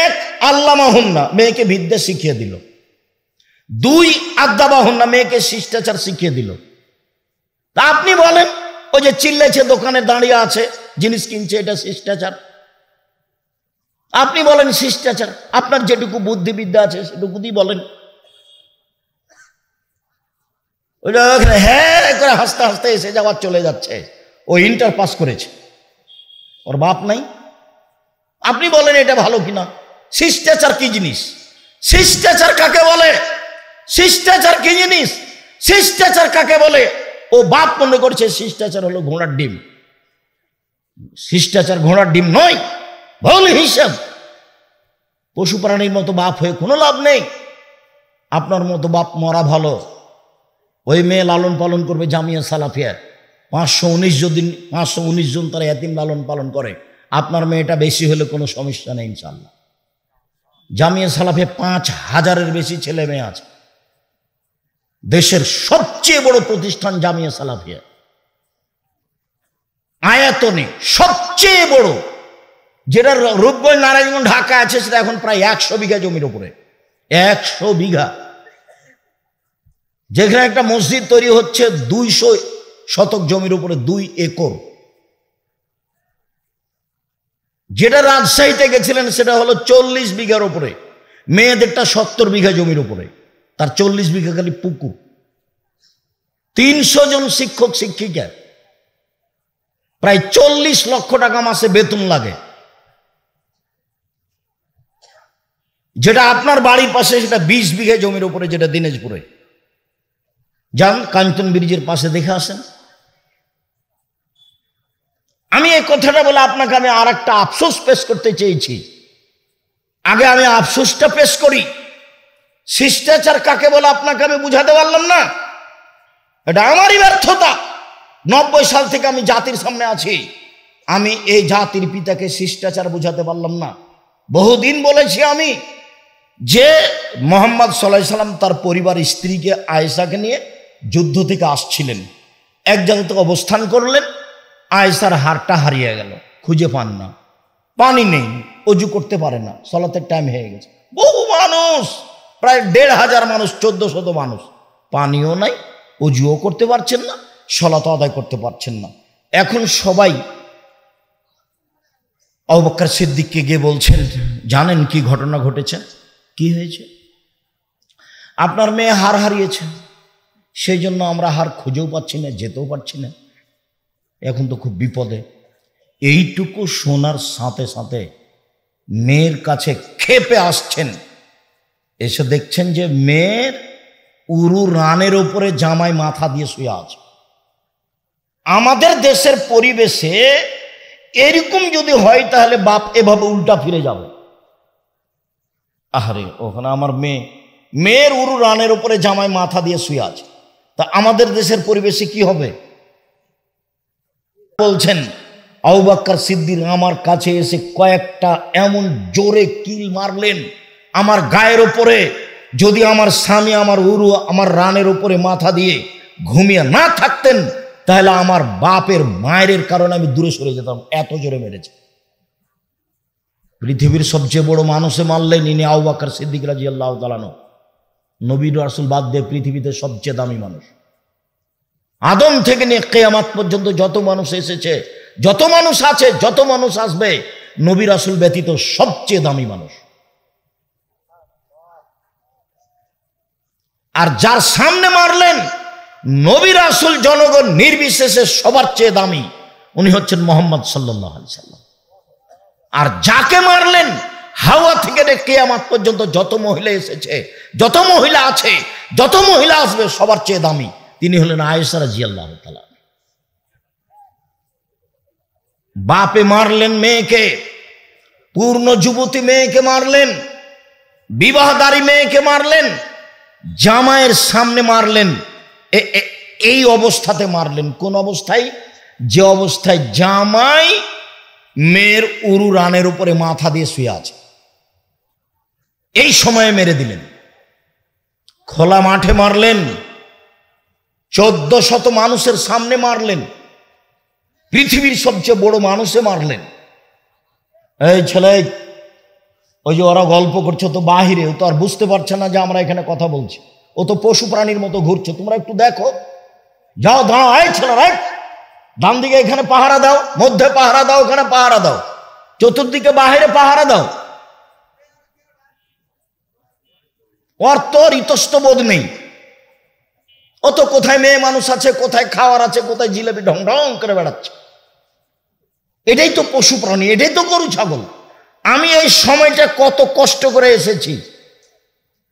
এক, আল্লামাহুন্না, মেয়েকে বিদ্যা শিখিয়ে দিল। দুই, আদাবাহুন্না, মেয়েকে শিষ্টাচার শিখিয়ে দিল। তা আপনি বলেন, ওই যে চিল্লেছে দোকানে দাঁড়িয়ে আছে, জিনিস কিনছে, এটা শিষ্টাচার? আপনি বলেন শিষ্টাচার? আপনার যেটুকু বুদ্ধিবিদ্যা আছে সেটুকু দিয়ে বলেন। হ্যাঁ করে হাসতে হাসতে এসে যাওয়ার চলে যাচ্ছে, ও ইন্টার পাস করেছে, ওর বাপ নাই। আপনি বলেন এটা ভালো কিনা? শিষ্টাচার কি জিনিস? শিষ্টাচার কাকে বলে? শিষ্টাচার কি জিনিস? শিষ্টাচার কাকে বলে? ও বাপ মনে করছে শিষ্টাচার হলো ঘোড়ার ডিম। শিষ্টাচার ঘোড়ার ডিম নয়, ভুল হিসাব। পশু প্রাণীর মতো বাপ হয়ে কোনো লাভ নেই। আপনার মতো বাপ মরা ভালো। ওই মেয়ে লালন পালন করবে জামিয়া সালাফিয়া, 519 জন তারা এতিম লালন পালন করে। আপনার মেয়েটা বেশি হলে কোনো সমস্যা নেই ইনশাআল্লাহ। জামিয়া সালাফিয়া 5000-এর বেশি ছেলে মেয়ে আছে। দেশের সবচেয়ে বড় প্রতিষ্ঠান জামিয়া সালাফিয়া, আয়তনে সবচেয়ে বড়। যেটা রূপগঞ্জ, নারায়ণগঞ্জ, ঢাকা আছে, সেটা এখন প্রায় 100 বিঘা জমির উপরে। 100 বিঘা। যেখানে একটা মসজিদ তৈরি হচ্ছে 200 শতক জমির উপরে, 2 একর। যেটা রাজশাহীতে গেছিলেন সেটা হলো 40 বিঘার উপরে। মেয়েদেরটা 70 বিঘা জমির উপরে, তার 40 বিঘা খালি পুকুর। 300 জন শিক্ষক শিক্ষিকা, প্রায় 40 লক্ষ টাকা মাসে বেতন লাগে। যেটা আপনার বাড়ির পাশে সেটা 20 বিঘা জমির উপরে, যেটা দিনাজপুরে। যান কাঞ্চন ব্রিজের পাশে দেখে আসেন। আমি এই কথাটা বলে আপনাকে আমি আর একটা আফসোস পেশ করতে চেয়েছি। আগে আমি আফসোসটা পেশ করি। শিষ্টাচার কাকে বলে আপনাকে আমি বুঝাতে পারলাম না। এটা আমারই ব্যর্থতা। 90 সাল থেকে আমি জাতির সামনে আছি, আমি এই জাতির পিতাকে শিষ্টাচার বুঝাতে পারলাম না। বহুদিন বলেছি আমি যে মোহাম্মদ সাল্লাল্লাহু আলাইহি সাল্লাম তার পরিবার, স্ত্রীকে, আয়েশাকে নিয়ে যুদ্ধ থেকে আসছিলেন। এক জায়গাতে অবস্থান করলেন, আয়েশার হারটা হারিয়ে গেল, খুঁজে পান না। পানি নেই, অজু করতে পারে না, সালাতের টাইম হয়ে গেছে। বহু মানুষ, প্রায় 1500 মানুষ, 1400 মানুষ, পানিও নাই, অজুও করতে পারছেন না, সালাত আদায় করতে পারছেন না। এখন সবাই আবু বকর সিদ্দিককে গিয়ে বলছেন, জানেন কি ঘটনা ঘটেছে? কি হয়েছে? আপনার মেয়ে হার হারিয়েছে, সেই জন্য আমরা হার খুঁজেও পাচ্ছি না, যেতেও পারছি না, এখন তো খুব বিপদে। এইটুকু শোনার সাথে সাথে মেয়ের কাছে ক্ষেপে আসছেন। এসে দেখছেন যে মেয়ের উরু রানের ওপরে জামাই মাথা দিয়ে শুয়ে আছে। আমাদের দেশের পরিবেশে এরকম যদি হয় তাহলে বাপ এভাবে উল্টা ফিরে যাবে। আহারে, ওখানে আমার মেয়ের উরু রানের ওপরে জামাই মাথা দিয়ে শুয়ে আছে, তা আমাদের দেশের পরিবেশে কি হবে? বলছেন আবু বকর সিদ্দিক আমার কাছে এসে কয়েকটা এমন জোরে কিল মারলেন আমার গায়ের ওপরে, যদি আমার স্বামী আমার উরু আমার রানের উপরে মাথা দিয়ে ঘুমিয়ে না থাকতেন তাহলে আমার বাপের মায়ের কারণে আমি দূরে সরে যেতাম, এত জোরে মেরেছে। পৃথিবীর সবচেয়ে বড় মানুষে মারলেন ইনি আবু বকর সিদ্দিক রাদিয়াল্লাহু তাআলা আনহু। নবী রাসূল বাদ দিয়ে পৃথিবীতে সবচেয়ে দামি মানুষ। আদম থেকে নিয়ে কিয়ামত পর্যন্ত যত মানুষ এসেছে, যত মানুষ আছে, যত মানুষ আসবে, নবী রাসূল ব্যতীত সবচেয়ে দামি মানুষ। আর যার সামনে মারলেন নবী রাসূল জনগণ নির্বিশেষে সবার চেয়ে দামি, উনি হচ্ছেন মোহাম্মদ সাল্লাল্লাহু আলাইহি সাল্লাম। আর যাকে মারলেন হাওয়া থেকে কিয়ামত পর্যন্ত যত মহিলা এসেছে, যত মহিলা আছে, যত মহিলা আসবে সবার চেয়ে দামি তিনি হলেন আয়েশা রাদিয়াল্লাহু তাআলা। বাপে মারলেন মেয়েকে, পূর্ণ যুবতী মেয়েকে মারলেন, বিবাহদারী মেয়েকে মারলেন, জামাইয়ের সামনে মারলেন। এই অবস্থাতে মারলেন। কোন অবস্থায়? যে অবস্থায় জামাই মেয়ের উরু রানের উপরে মাথা দিয়ে শুয়ে আছে, এই সময়ে মেরে দিলেন। খোলা মাঠে মারলেন, 1400 মানুষের সামনে মারলেন, পৃথিবীর সবচেয়ে বড় মানুষে মারলেন। এই ছেলে, ওই যে ওরা গল্প করছে তো বাহিরে, ও তো আর বুঝতে পারছে না যে আমরা এখানে কথা বলছি, ও তো পশু প্রাণীর মতো ঘুরছে, তোমরা একটু দেখো, যাও দাঁড়াও, এই ছেলে রাইট, ডান দিকে এখানে পাহারা দাও, মধ্যে পাহারা দাও, ওখানে পাহারা দাও, চতুর্দিকে বাহিরে পাহারা দাও। ওর তো ইতস্তবোধ নেই, ও তো কোথায় মেয়ে মানুষ আছে, কোথায় খাওয়ার আছে, কোথায় জিলেপি ঢং ঢং করে বেড়াচ্ছে। এটাই তো পশু প্রাণী, এটাই তো গরু ছাগল। আমি এই সময়টা কত কষ্ট করে এসেছি,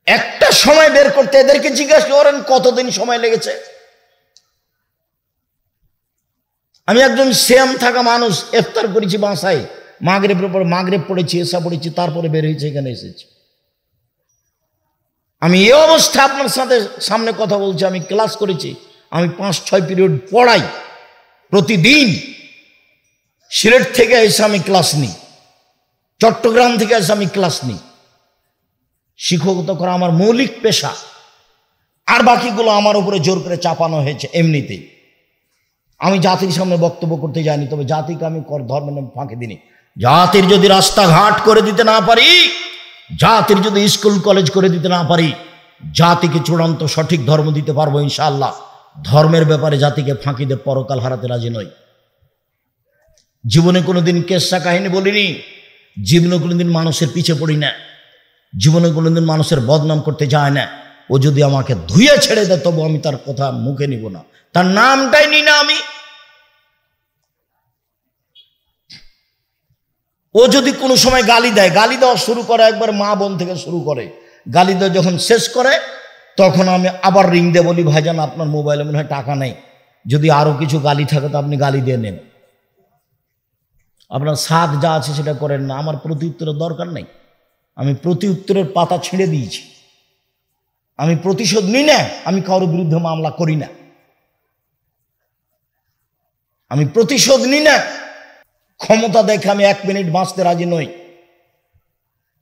একটা সময় বের করতে এদেরকে জিজ্ঞাসা করেন কতদিন সময় লেগেছে। আমি একজন শ্যাম থাকা মানুষ, ইফতার করেছি বাসায়, মাগরিব পড়েছি, এশা পড়েছি, তারপরে বের হয়েছে, এখানে এসেছি। আমি এই অবস্থা আপনার সামনে কথা বলছি। আমি ক্লাস করেছি, আমি 5-6 পিরিয়ড পড়াই প্রতিদিন। সিলেট থেকে এসে আমি ক্লাস নিই, চট্টগ্রাম থেকে এসে আমি ক্লাস নিই। শিক্ষকতা করা আমার মৌলিক পেশা, আর বাকিগুলো আমার উপরে জোর করে চাপানো হয়েছে এমনিতেই। আমি জাতির সামনে বক্তব্য করতে যাইনি, তবে জাতিকে আমি ধর্মের নামে ফাঁকি দিইনি। জাতির যদি রাস্তাঘাট করে দিতে না পারি, জাতির যদি স্কুল কলেজ করে দিতে না পারি, জাতিকে চূড়ান্ত সঠিক ধর্ম দিতে পারবো ইনশাআল্লাহ। ধর্মের ব্যাপারে জাতিকে ফাঁকি দিয়ে পরকাল হারাতে রাজি নই। জীবনে কোনোদিন কেসা কাহিনী বলিনি, জীবনে কোনোদিন মানুষের পিছে পড়ি না, জীবনে কোনোদিন মানুষের বদনাম করতে যায় না। ও যদি আমাকে ধুয়ে ছেড়ে দেয় তবু আমি তার কথা মুখে নিব না, তার নামটাই নি না আমি। ও যদি কোনো সময় গালি দেয়, গালি দেওয়া শুরু করে একবার মা বোন থেকে শুরু করে, গালি দেওয়া যখন শেষ করে তখন আমি আবার রিং দিয়ে বলি, ভাইজান আপনার মোবাইলে মনে হয় টাকা নেই, যদি আরো কিছু গালি থাকে তো আপনি গালি দিয়ে নেন, আপনার সাথ যা আছে সেটা করেন না, আমার প্রতি উত্তরের দরকার নেই। আমি প্রতি উত্তরের পাতা ছিঁড়ে দিয়েছি, আমি প্রতিশোধ নিই না, আমি কারোর বিরুদ্ধে মামলা করি না, আমি প্রতিশোধ নিই না। ক্ষমতা দেখে আমি 1 মিনিট বাঁচতে রাজি নই।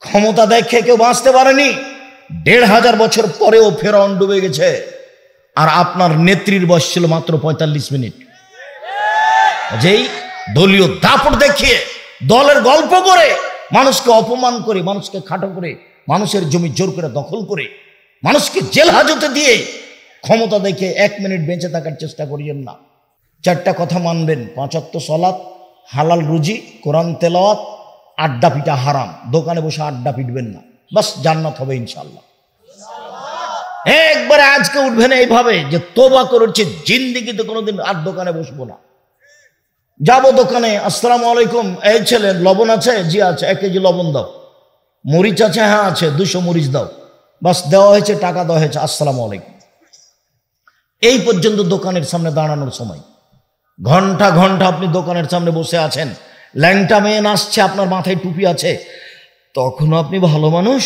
ক্ষমতা দেখে কেউ বাঁচতে পারেনি। 1500 বছর পরেও ফেরাউন ডুবে গেছে, আর আপনার নেত্রীর বয়স ছিল মাত্র 45 মিনিট। যেই দলীয় দাপট দেখিয়ে, দলের গল্প করে, মানুষকে অপমান করে, মানুষকে খাটো করে, মানুষের জমি জোর করে দখল করে, মানুষকে জেল হাজতে দিয়ে ক্ষমতা দেখে 1 মিনিট বেঁচে থাকার চেষ্টা করিয়েন না। 4টা কথা মানবেন: 5 ওয়াক্ত সালাত, হালাল রুজি, কোরআন তেলাওয়াত, আড্ডা পিটা হারাম। দোকানে বসে আড্ডা পিটবেন না, বাস জান্নাত হবে ইনশাআল্লাহ। একবারে আজকে উঠবেন এইভাবে যে তোবা করেছে, জিন্দেগিতে কোনোদিন আর দোকানে বসবো না। যাবো দোকানে, আসসালামু আলাইকুম, এই ছেলে লবণ আছে? জি আছে। 1 কেজি লবণ দাও। মরিচ আছে? হ্যাঁ আছে। 200 মরিচ দাও। বাস দেওয়া হয়েছে, টাকা দেওয়া হয়েছে, আসসালামু আলাইকুম। এই পর্যন্ত দোকানের সামনে দাঁড়ানোর সময়। ঘন্টা ঘন্টা আপনি দোকানের সামনে বসে আছেন, ল্যাংটা মেয়ে নাচছে, আপনার মাথায় টুপি আছে, তখন আপনি ভালো মানুষ?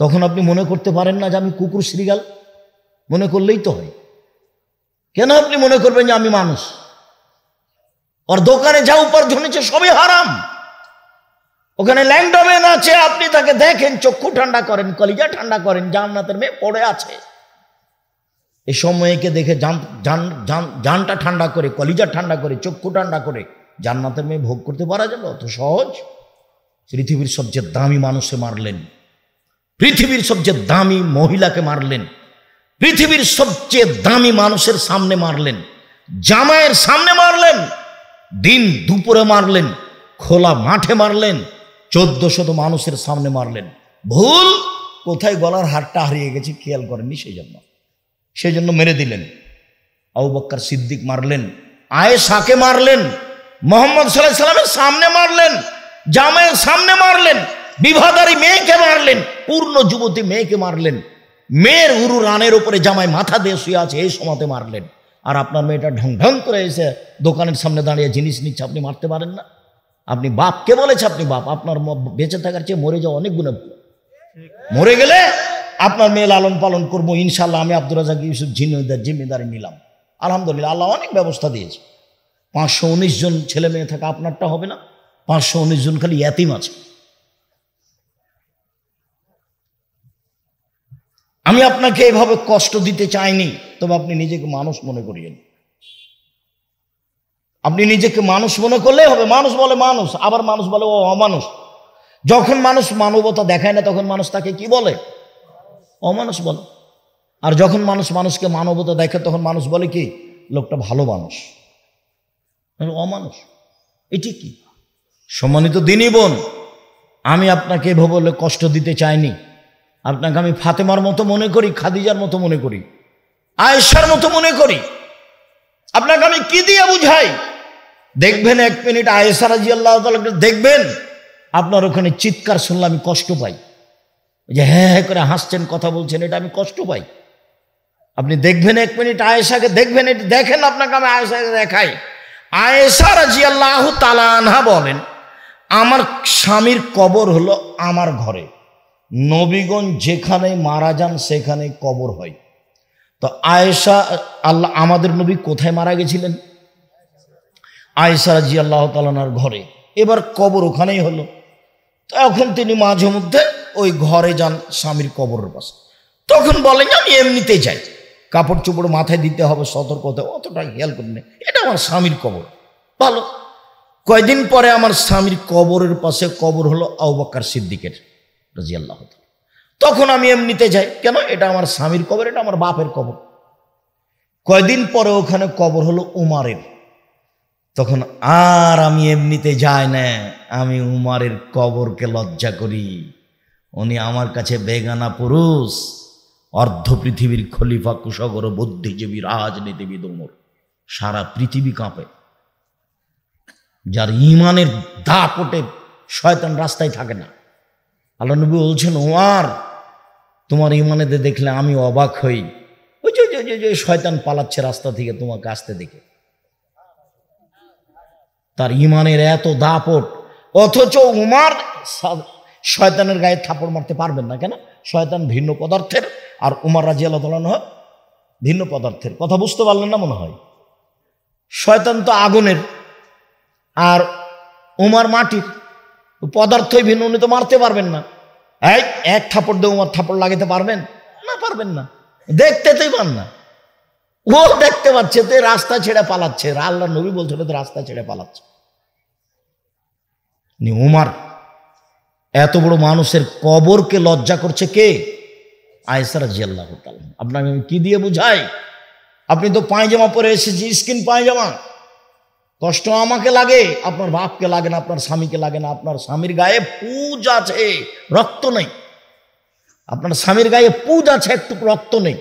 তখন আপনি মনে করতে পারেন না যে আমি কুকুর শ্রীগাল? মনে করলেই তো হয়। কেন আপনি মনে করবেন যে আমি মানুষ? ওর দোকানে যা উপার্জন হচ্ছে সবই হারাম। ওখানে ল্যাংটা মেয়ে নাচে, আপনি তাকে দেখেন, চক্ষু ঠান্ডা করেন, কলিজা ঠান্ডা করেন, জান্নাতের মেয়ে পড়ে আছে। এই সময়কে দেখে জানটা ঠান্ডা করে, কলিজা ঠান্ডা করে, চক্ষু ঠান্ডা করে জান্নাতের মেয়ে ভোগ করতে পারা যাবে? অত সহজ? পৃথিবীর সবচেয়ে দামি মানুষে মারলেন, পৃথিবীর সবচেয়ে দামি মহিলাকে মারলেন, পৃথিবীর সবচেয়ে দামি মানুষের সামনে মারলেন, জামাইয়ের সামনে মারলেন, দিন দুপুরে মারলেন, খোলা মাঠে মারলেন, 1400 মানুষের সামনে মারলেন। ভুল কোথায়? গলার হারটা হারিয়ে গেছে, খেয়াল করেননি, সেই জন্য মেরে দিলেন। আবু বকর সিদ্দিক মারলেন, আয়েশাকে মারলেন, মোহাম্মদ সাল্লাল্লাহু আলাইহি সাল্লামের সামনে মারলেন, জামাইয়ের সামনে মারলেন, বিবাহদারী মেয়েকে মারলেন, পূর্ণ যুবতী মেয়েকে মারলেন, মেয়ের উরু রানের উপরে জামাই মাথা দিয়ে শুয়ে আছে এই সময়তে মারলেন। আর আপনার মেয়েটা ঢং ঢং করে এসে দোকানের সামনে দাঁড়িয়ে জিনিস নিচ্ছে, আপনি মারতে পারেন না? আপনি বাপ, কে বলেছে আপনি বাপ? আপনার বেঁচে থাকার চেয়ে মরে যাওয়া অনেক গুণে ভালো। মরে গেলে আপনার মেয়ে লালন পালন করবো ইনশাল্লাহ। আমি আব্দুর রাজ্জাক ইউসুফ জিম্মেদারি নিলাম, আলহামদুলিল্লাহ, আল্লাহ অনেক ব্যবস্থা দিয়েছে। 519 জন ছেলে মেয়ে থাকা আপনারটা হবে না? 519 জন খালি ইয়াতিম আছে। আমি আপনাকে এভাবে কষ্ট দিতে চাইনি, তবে আপনি নিজেকে মানুষ মনে করিয়েন। আপনি নিজেকে মানুষ মনে করলেই হবে। মানুষ বলে মানুষ, আবার মানুষ বলে ও অমানুষ। যখন মানুষ মানবতা দেখায় না তখন মানুষ তাকে কি বলে? অমানুষ বলে। আর যখন মানুষ মানুষকে মানবতা দেখে তখন মানুষ বলে কি? লোকটা ভালো মানুষ। অমানুষ এটি কি? সম্মানিত দিনী বোন, আমি আপনাকে এভাবে বলে কষ্ট দিতে চাইনি। আপনাকে আমি ফাতেমার মতো মনে করি, খাদিজার মতো মনে করি, আয়েশার মতো মনে করি। আপনাকে আমি কি দিয়ে বুঝাই? দেখবেন 1 মিনিট আয়েশা রাদিয়াল্লাহু তাআলা দেখবেন, আপনার ওখানে চিৎকার শুনলে আমি কষ্ট পাই। যে হ্যাঁ হ্যাঁ করে হাসছেন, কথা বলছেন, এটা আমি কষ্ট পাই। আপনি দেখবেন 1 মিনিট আয়েশাকে দেখবেন, এটি দেখেন, আপনাকে আমি আয়েশাকে দেখাই। আয়েশা রাদিয়াল্লাহু তাআলা আনহা বলেন, আমার স্বামীর কবর হলো আমার ঘরে। নবীগণ যেখানে মারা যান সেখানে কবর হয়। তো আয়েশা, আল্লাহ আমাদের নবী কোথায় মারা গেছিলেন? আয়েশা রাদিয়াল্লাহু তাআলা আনহার ঘরে। এবার কবর ওখানেই হলো। তখন তিনি মাঝে মধ্যে ওই ঘরে যান স্বামীর কবরের পাশে। তখন বলেন আমি এমনিতে যাই, কাপড় চোপড় মাথায় দিতে হবে, সতর্ক হতে, অতটা খেয়াল করি না, এটা আমার স্বামীর কবর। ভালো। কয়দিন পরে আমার স্বামীর কবরের পাশে কবর হলো আবু বকর সিদ্দিকের রাদিয়াল্লাহু তাআলা। তখন আমি এমনিতে যাই, কেন? এটা আমার স্বামীর কবর, এটা আমার বাপের কবর। কয়দিন পরে ওখানে কবর হলো উমারের। তখন আর আমি এমনিতে যাই না, আমি উমারের কবরকে লজ্জা করি। উনি আমার কাছে বেগানা পুরুষ, অর্ধ পৃথিবীর খলিফা, কুশাগর, বুদ্ধিজীবী, রাজনীতিবিদ উমর। সারা পৃথিবী কাঁপে, যার ইমানের দাপটে শয়তান রাস্তায় থাকে না। আল্লাহ নবী বলছেন, উমার তোমার ইমানে দেখলে আমি অবাক হই। ওই যে শয়তান পালাচ্ছে রাস্তা থেকে তোমাকে আসতে দেখে। তার ইমানের এত দাপট, অথচ উমার শয়তানের গায়ে থাপড় মারতে পারবেন না। কেন? শয়তান ভিন্ন পদার্থের, আর উমার রাদিয়াল্লাহু তাআলা আনহু ভিন্ন পদার্থের। কথা বুঝতে পারলেন না মনে হয়? শয়তান তো আগুনের আর উমার মাটির, পদার্থই ভিন্ন, উনি তো মারতে পারবেন না। এক থাপড় দিয়ে উমার থাপড় লাগাতে পারবেন না? পারবেন না। দেখতে তোই পান না, ও দেখতে পাচ্ছে তো রাস্তা ছেড়ে পালাচ্ছে। আল্লাহ নবী বলছিল তো রাস্তা ছেড়ে পালাচ্ছে। উমার এত বড় মানুষের কবরকে লজ্জা করছে কে? আয়েশা রাদিয়াল্লাহু তাআলা। আপনাকে আমি কি দিয়ে বুঝাই? আপনি তো পায়জামা পরে এসেছি, স্কিন পায়জামা, কষ্ট আমাকে লাগে, আপনার বাপকে লাগে না, আপনার স্বামীকে লাগে না। আপনার স্বামীর গায়ে পুজ আছে, রক্ত নেই। আপনার স্বামীর গায়ে পুজ আছে, একটু রক্ত নেই।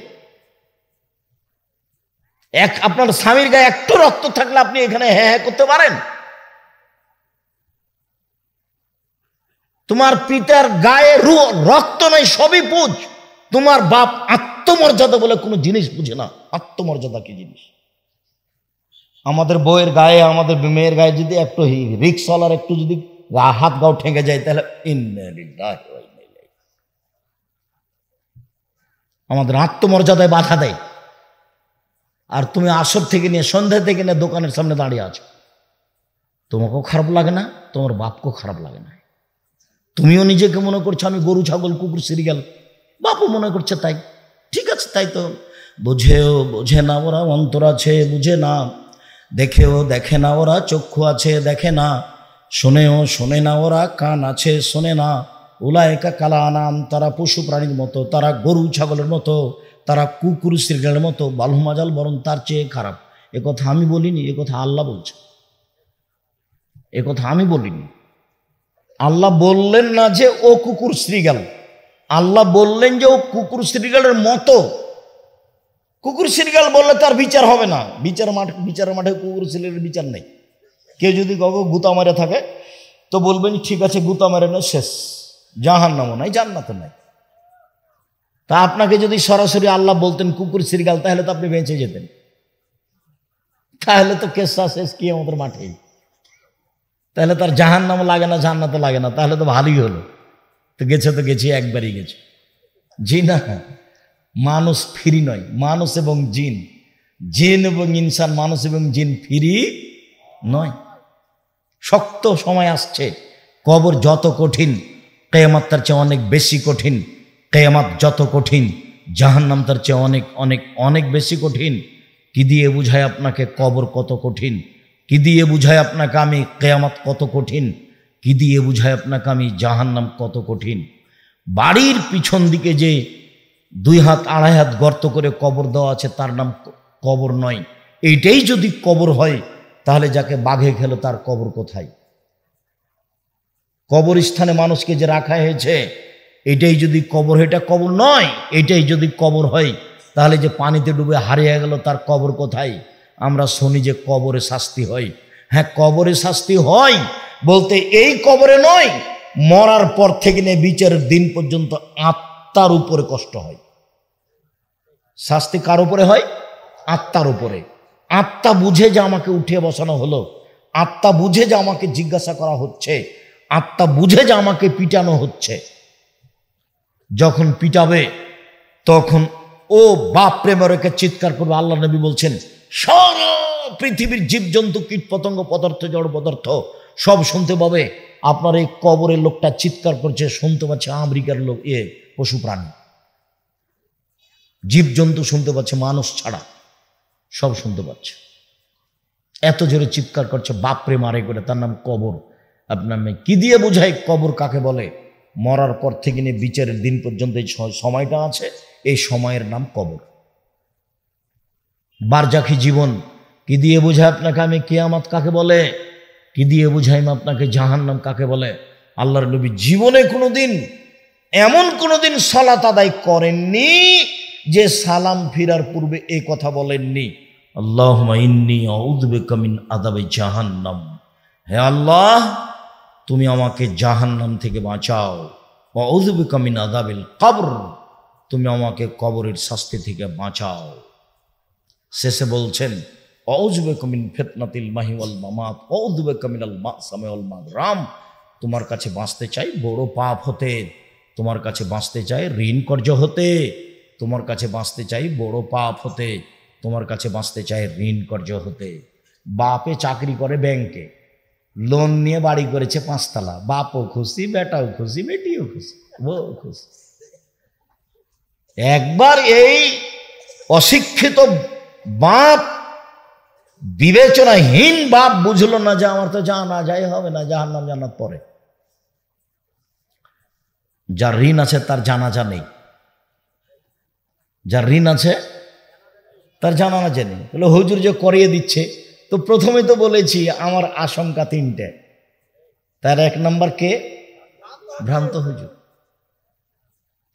আপনার স্বামীর গায়ে একটু রক্ত থাকলে আপনি এখানে হ্যাঁ হ্যাঁ করতে পারেন? তোমার পিতার গায়ে রক্ত নেই, সবই পুজ। তোমার বাপ আত্মমর্যাদা বলে কোনো জিনিস বুঝে না। আত্মমর্যাদা কি জিনিস? আমাদের বউয়ের গায়ে, আমাদের মেয়ের গায়ে যদি একটু রিক্সওয়ালার একটু যদি হাত গাও ঠেকে যায়, তাহলে আমাদের আত্মমর্যাদায় বাধা দেয়। আর তুমি আসর থেকে নিয়ে সন্ধ্যা থেকে নিয়ে দোকানের সামনে দাঁড়িয়ে আছো, তোমাকেও খারাপ লাগে না, তোমার বাপকেও খারাপ লাগে না। তুমিও নিজেকে মনে করছো আমি গরু, ছাগল, কুকুর, সিরিয়াল, বাপও মনে করছে তাই। ঠিক আছে, তাই তো। বোঝে না ওরা, অন্তর আছে বুঝে না, দেখেও দেখে না ওরা, চক্ষু আছে দেখে না, শোনে না ওরা, কান আছে শোনে না। উলায়েকা কালা আনাম, তারা পশু প্রাণীর মতো, তারা গরু ছাগলের মতো, তারা কুকুর সিরিয়ালের মতো, বালহুমাজাল, বরং তার চেয়ে খারাপ। এ কথা আমি বলিনি, এ কথা আল্লাহ বলছে। এ কথা আমি বলিনি। আল্লাহ বললেন না যে ও কুকুর শ্রীগাল, আল্লাহ বললেন যে ও কুকুর শ্রীগালের মতো। কুকুর সিরগাল বললে তার বিচার হবে না, বিচারের মাঠে কুকুর সিলের বিচার নেই। কেউ যদি কাউকে গুতা মারে থাকে তো বলবেন ঠিক আছে গুতা মারে না, শেষ, জাহান্নামও নাই জান্নাতও নাই। তা আপনাকে যদি সরাসরি আল্লাহ বলতেন কুকুর সিরগাল, তাহলে তো আপনি বেঁচে যেতেন, তাহলে তো কেসা শেষ কি আমাদের মাঠেই, তাহলে তার জাহান্নামও লাগে না জান্নাতও লাগে না, তাহলে তো ভালোই হলো। তো গেছে একবারই গেছে। জি না, মানুষ ফ্রি নয়, মানুষ এবং জিন, জিন এবং ইনসান, মানুষ এবং জিন ফ্রি নয়। শক্ত সময় আসছে, কবর যত কঠিন কিয়ামত তার চেয়ে অনেক বেশি কঠিন, কিয়ামত যত কঠিন জাহান্নাম তার চেয়ে অনেক অনেক অনেক বেশি কঠিন। কি দিয়ে বুঝায় আপনাকে কবর কত কঠিন, কি দিয়ে বুঝায় আপনাকে আমি কিয়ামত কত কঠিন, কি দিয়ে বুঝায় আপনাকে আমি জাহান্নাম কত কঠিন। বাড়ির পিছন দিকে যে 2 হাত 2.5 হাত গর্ত করে কবর দেওয়া আছে তার নাম কবর নয়। এইটাই যদি কবর হয় তাহলে যাকে বাঘে খেলো তার কবর কোথায়? কবরস্থানে মানুষকে যে রাখা হয়েছে এটাই যদি কবর, এটা কবর নয়। এটাই যদি কবর হয় তাহলে যে পানিতে ডুবে হারিয়ে গেল তার কবর কোথায়? আমরা শুনি যে কবরে শাস্তি হয়। হ্যাঁ, কবরে শাস্তি হয় বলতে এই কবরে নয়, মরার পর থেকে নিয়ে বিচারের দিন পর্যন্ত আত্মার উপরে কষ্ট হয়। শাস্তি কার উপরে হয়? আত্মার উপরে। আত্মা বুঝে যে আমাকে উঠিয়ে বসানো হলো, আত্মা বুঝে যে আমাকে জিজ্ঞাসা করা হচ্ছে, আত্মা বুঝে যে আমাকে পিটানো হচ্ছে। যখন পিটাবে তখন ও বাপ প্রেমকে চিৎকার করবে। আল্লাহ নবী বলছেন সারা পৃথিবীর জীবজন্তু কীট পতঙ্গ পদার্থ জড় পদার্থ সব শুনতে পাবে। আপনার এই কবরের লোকটা চিৎকার করছে, শুনতে পাচ্ছে আমেরিকার লোক, পশু প্রাণী জীবজন্তু শুনতে পাচ্ছে, মানুষ ছাড়া সব শুনতে পাচ্ছে। এত জোরে চিৎকার করছে, বাপরে মারে করে, তার নাম কবর। আপনার কি দিয়ে বোঝায় কবর কাকে বলে? মরার পর থেকে নিয়ে বিচারের দিন পর্যন্ত এই সময়টা আছে, এই সময়ের নাম কবর। বারজাখি জীবন কি দিয়ে বোঝায় আপনাকে আমি কিয়ামত কাকে বলে? কি দিয়ে বুঝাই আপনাকে জাহান্নাম কাকে বলে? আল্লাহর নবী জীবনে কোনোদিন এমন কোনোদিন সালাত আদায় করেননি যে সালাম ফিরার পূর্বে এই কথা বলেননি, আল্লাহুম্মা ইন্নী আউযু বিকা মিন আযাবি জাহান্নাম। হে আল্লাহ, তুমি আমাকে জাহান্নাম থেকে বাঁচাও। ওয়া আউযু বিকা মিন আযাবিল কবর, তুমি আমাকে কবরের শাস্তি থেকে বাঁচাও। শেষে বলছেন আউযু বিকা মিন ফিতনাতিল মাহি ওয়াল মামাত, আউযু বিকা মিনাল মাসামি ওয়াল মাগরাম। তোমার কাছে বাঁচতে চাই বড় পাপ হতে, তোমার কাছে বাঁচতে চাই ঋণ কর্য হতে, তোমার কাছে বাঁচতে চাই বড় পাপ হতে, তোমার কাছে বাঁচতে চাই ঋণ কর্য হতে। বাপে চাকরি করে ব্যাংকে, লোন নিয়ে বাড়ি করেছে 5 তলা, বাপও খুশি, বেটাও খুশি, বেটিও খুশি, বউ খুশি। একবার এই অশিক্ষিত বাপ, বিবেচনাহীন বাপ বুঝলো না যে আমার তো জানা যায় হবে না, জাহান্নাম জান্নাত পরে। যার ঋণ আছে তার জানাজা নেই, যার ঋণ আছে তার জানাজা নেই। বলে হুজুর যে করিয়ে দিচ্ছে, তো প্রথমে তো বলেছি আমার আশঙ্কা 3টে। তার 1 নম্বর কে? ভ্রান্ত হুজুর।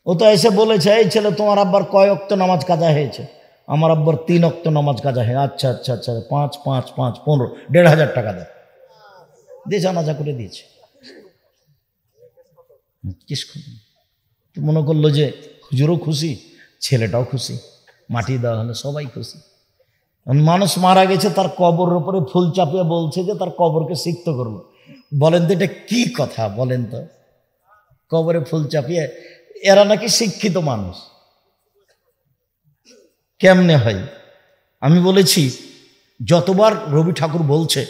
ও তো এসে বলেছে এই ছেলে তোমার আব্বার কয় ওয়াক্ত নামাজ কাজা হয়েছে? আমার আব্বার 3 ওয়াক্ত নামাজ কাজা হয়। আচ্ছা আচ্ছা আচ্ছা, 5 5 5 15, 1,500 টাকা দেয়, দিয়ে জানাজা করে দিয়েছে। মনে করলো যে হুজুরও খুশি, ছেলেটাও খুশি, মাটি দেওয়া হলে সবাই খুশি। মানুষ মারা গেছে, তার কবরের উপরে ফুল চাপিয়ে বলছে যে তার কবরকে সিক্ত করবো। বলেন তো এটা কি কথা? বলেন তো, কবরে ফুল চাপিয়ে? এরা নাকি শিক্ষিত মানুষ, কেমনে হয়? আমি বলেছি যতবার রবি ঠাকুর বলছে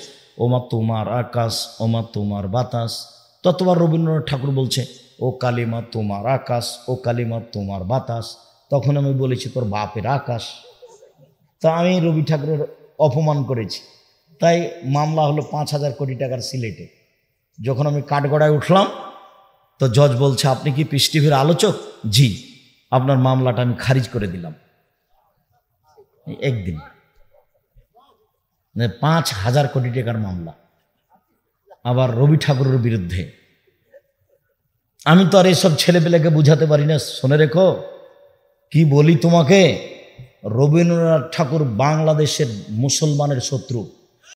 ওমা তোমার আকাশ, ওমা তোমার বাতাস, ততবার রবীন্দ্রনাথ ঠাকুর বলছে ও কালিমা তোমার আকাশ, ও কালিমা তোমার বাতাস। তখন আমি বলেছি তোর বাপের আকাশ। তা আমি রবি ঠাকুরের অপমান করেছি, তাই মামলা হলো 5,000 কোটি টাকার সিলেটে। যখন আমি কাঠগড়ায় উঠলাম তো জজ বলছে আপনি কি পিস টিভির আলোচক? জি, আপনার মামলাটা আমি খারিজ করে দিলাম। একদিন 5,000 কোটি টাকার মামলা, আবার রবি ঠাকুরের বিরুদ্ধে। আমি তো আর এসব ছেলেপেলেকে বুঝাতে পারি না। শুনে রেখো কি বলি তোমাকে, রবীন্দ্রনাথ ঠাকুর বাংলাদেশের মুসলমানের শত্রু।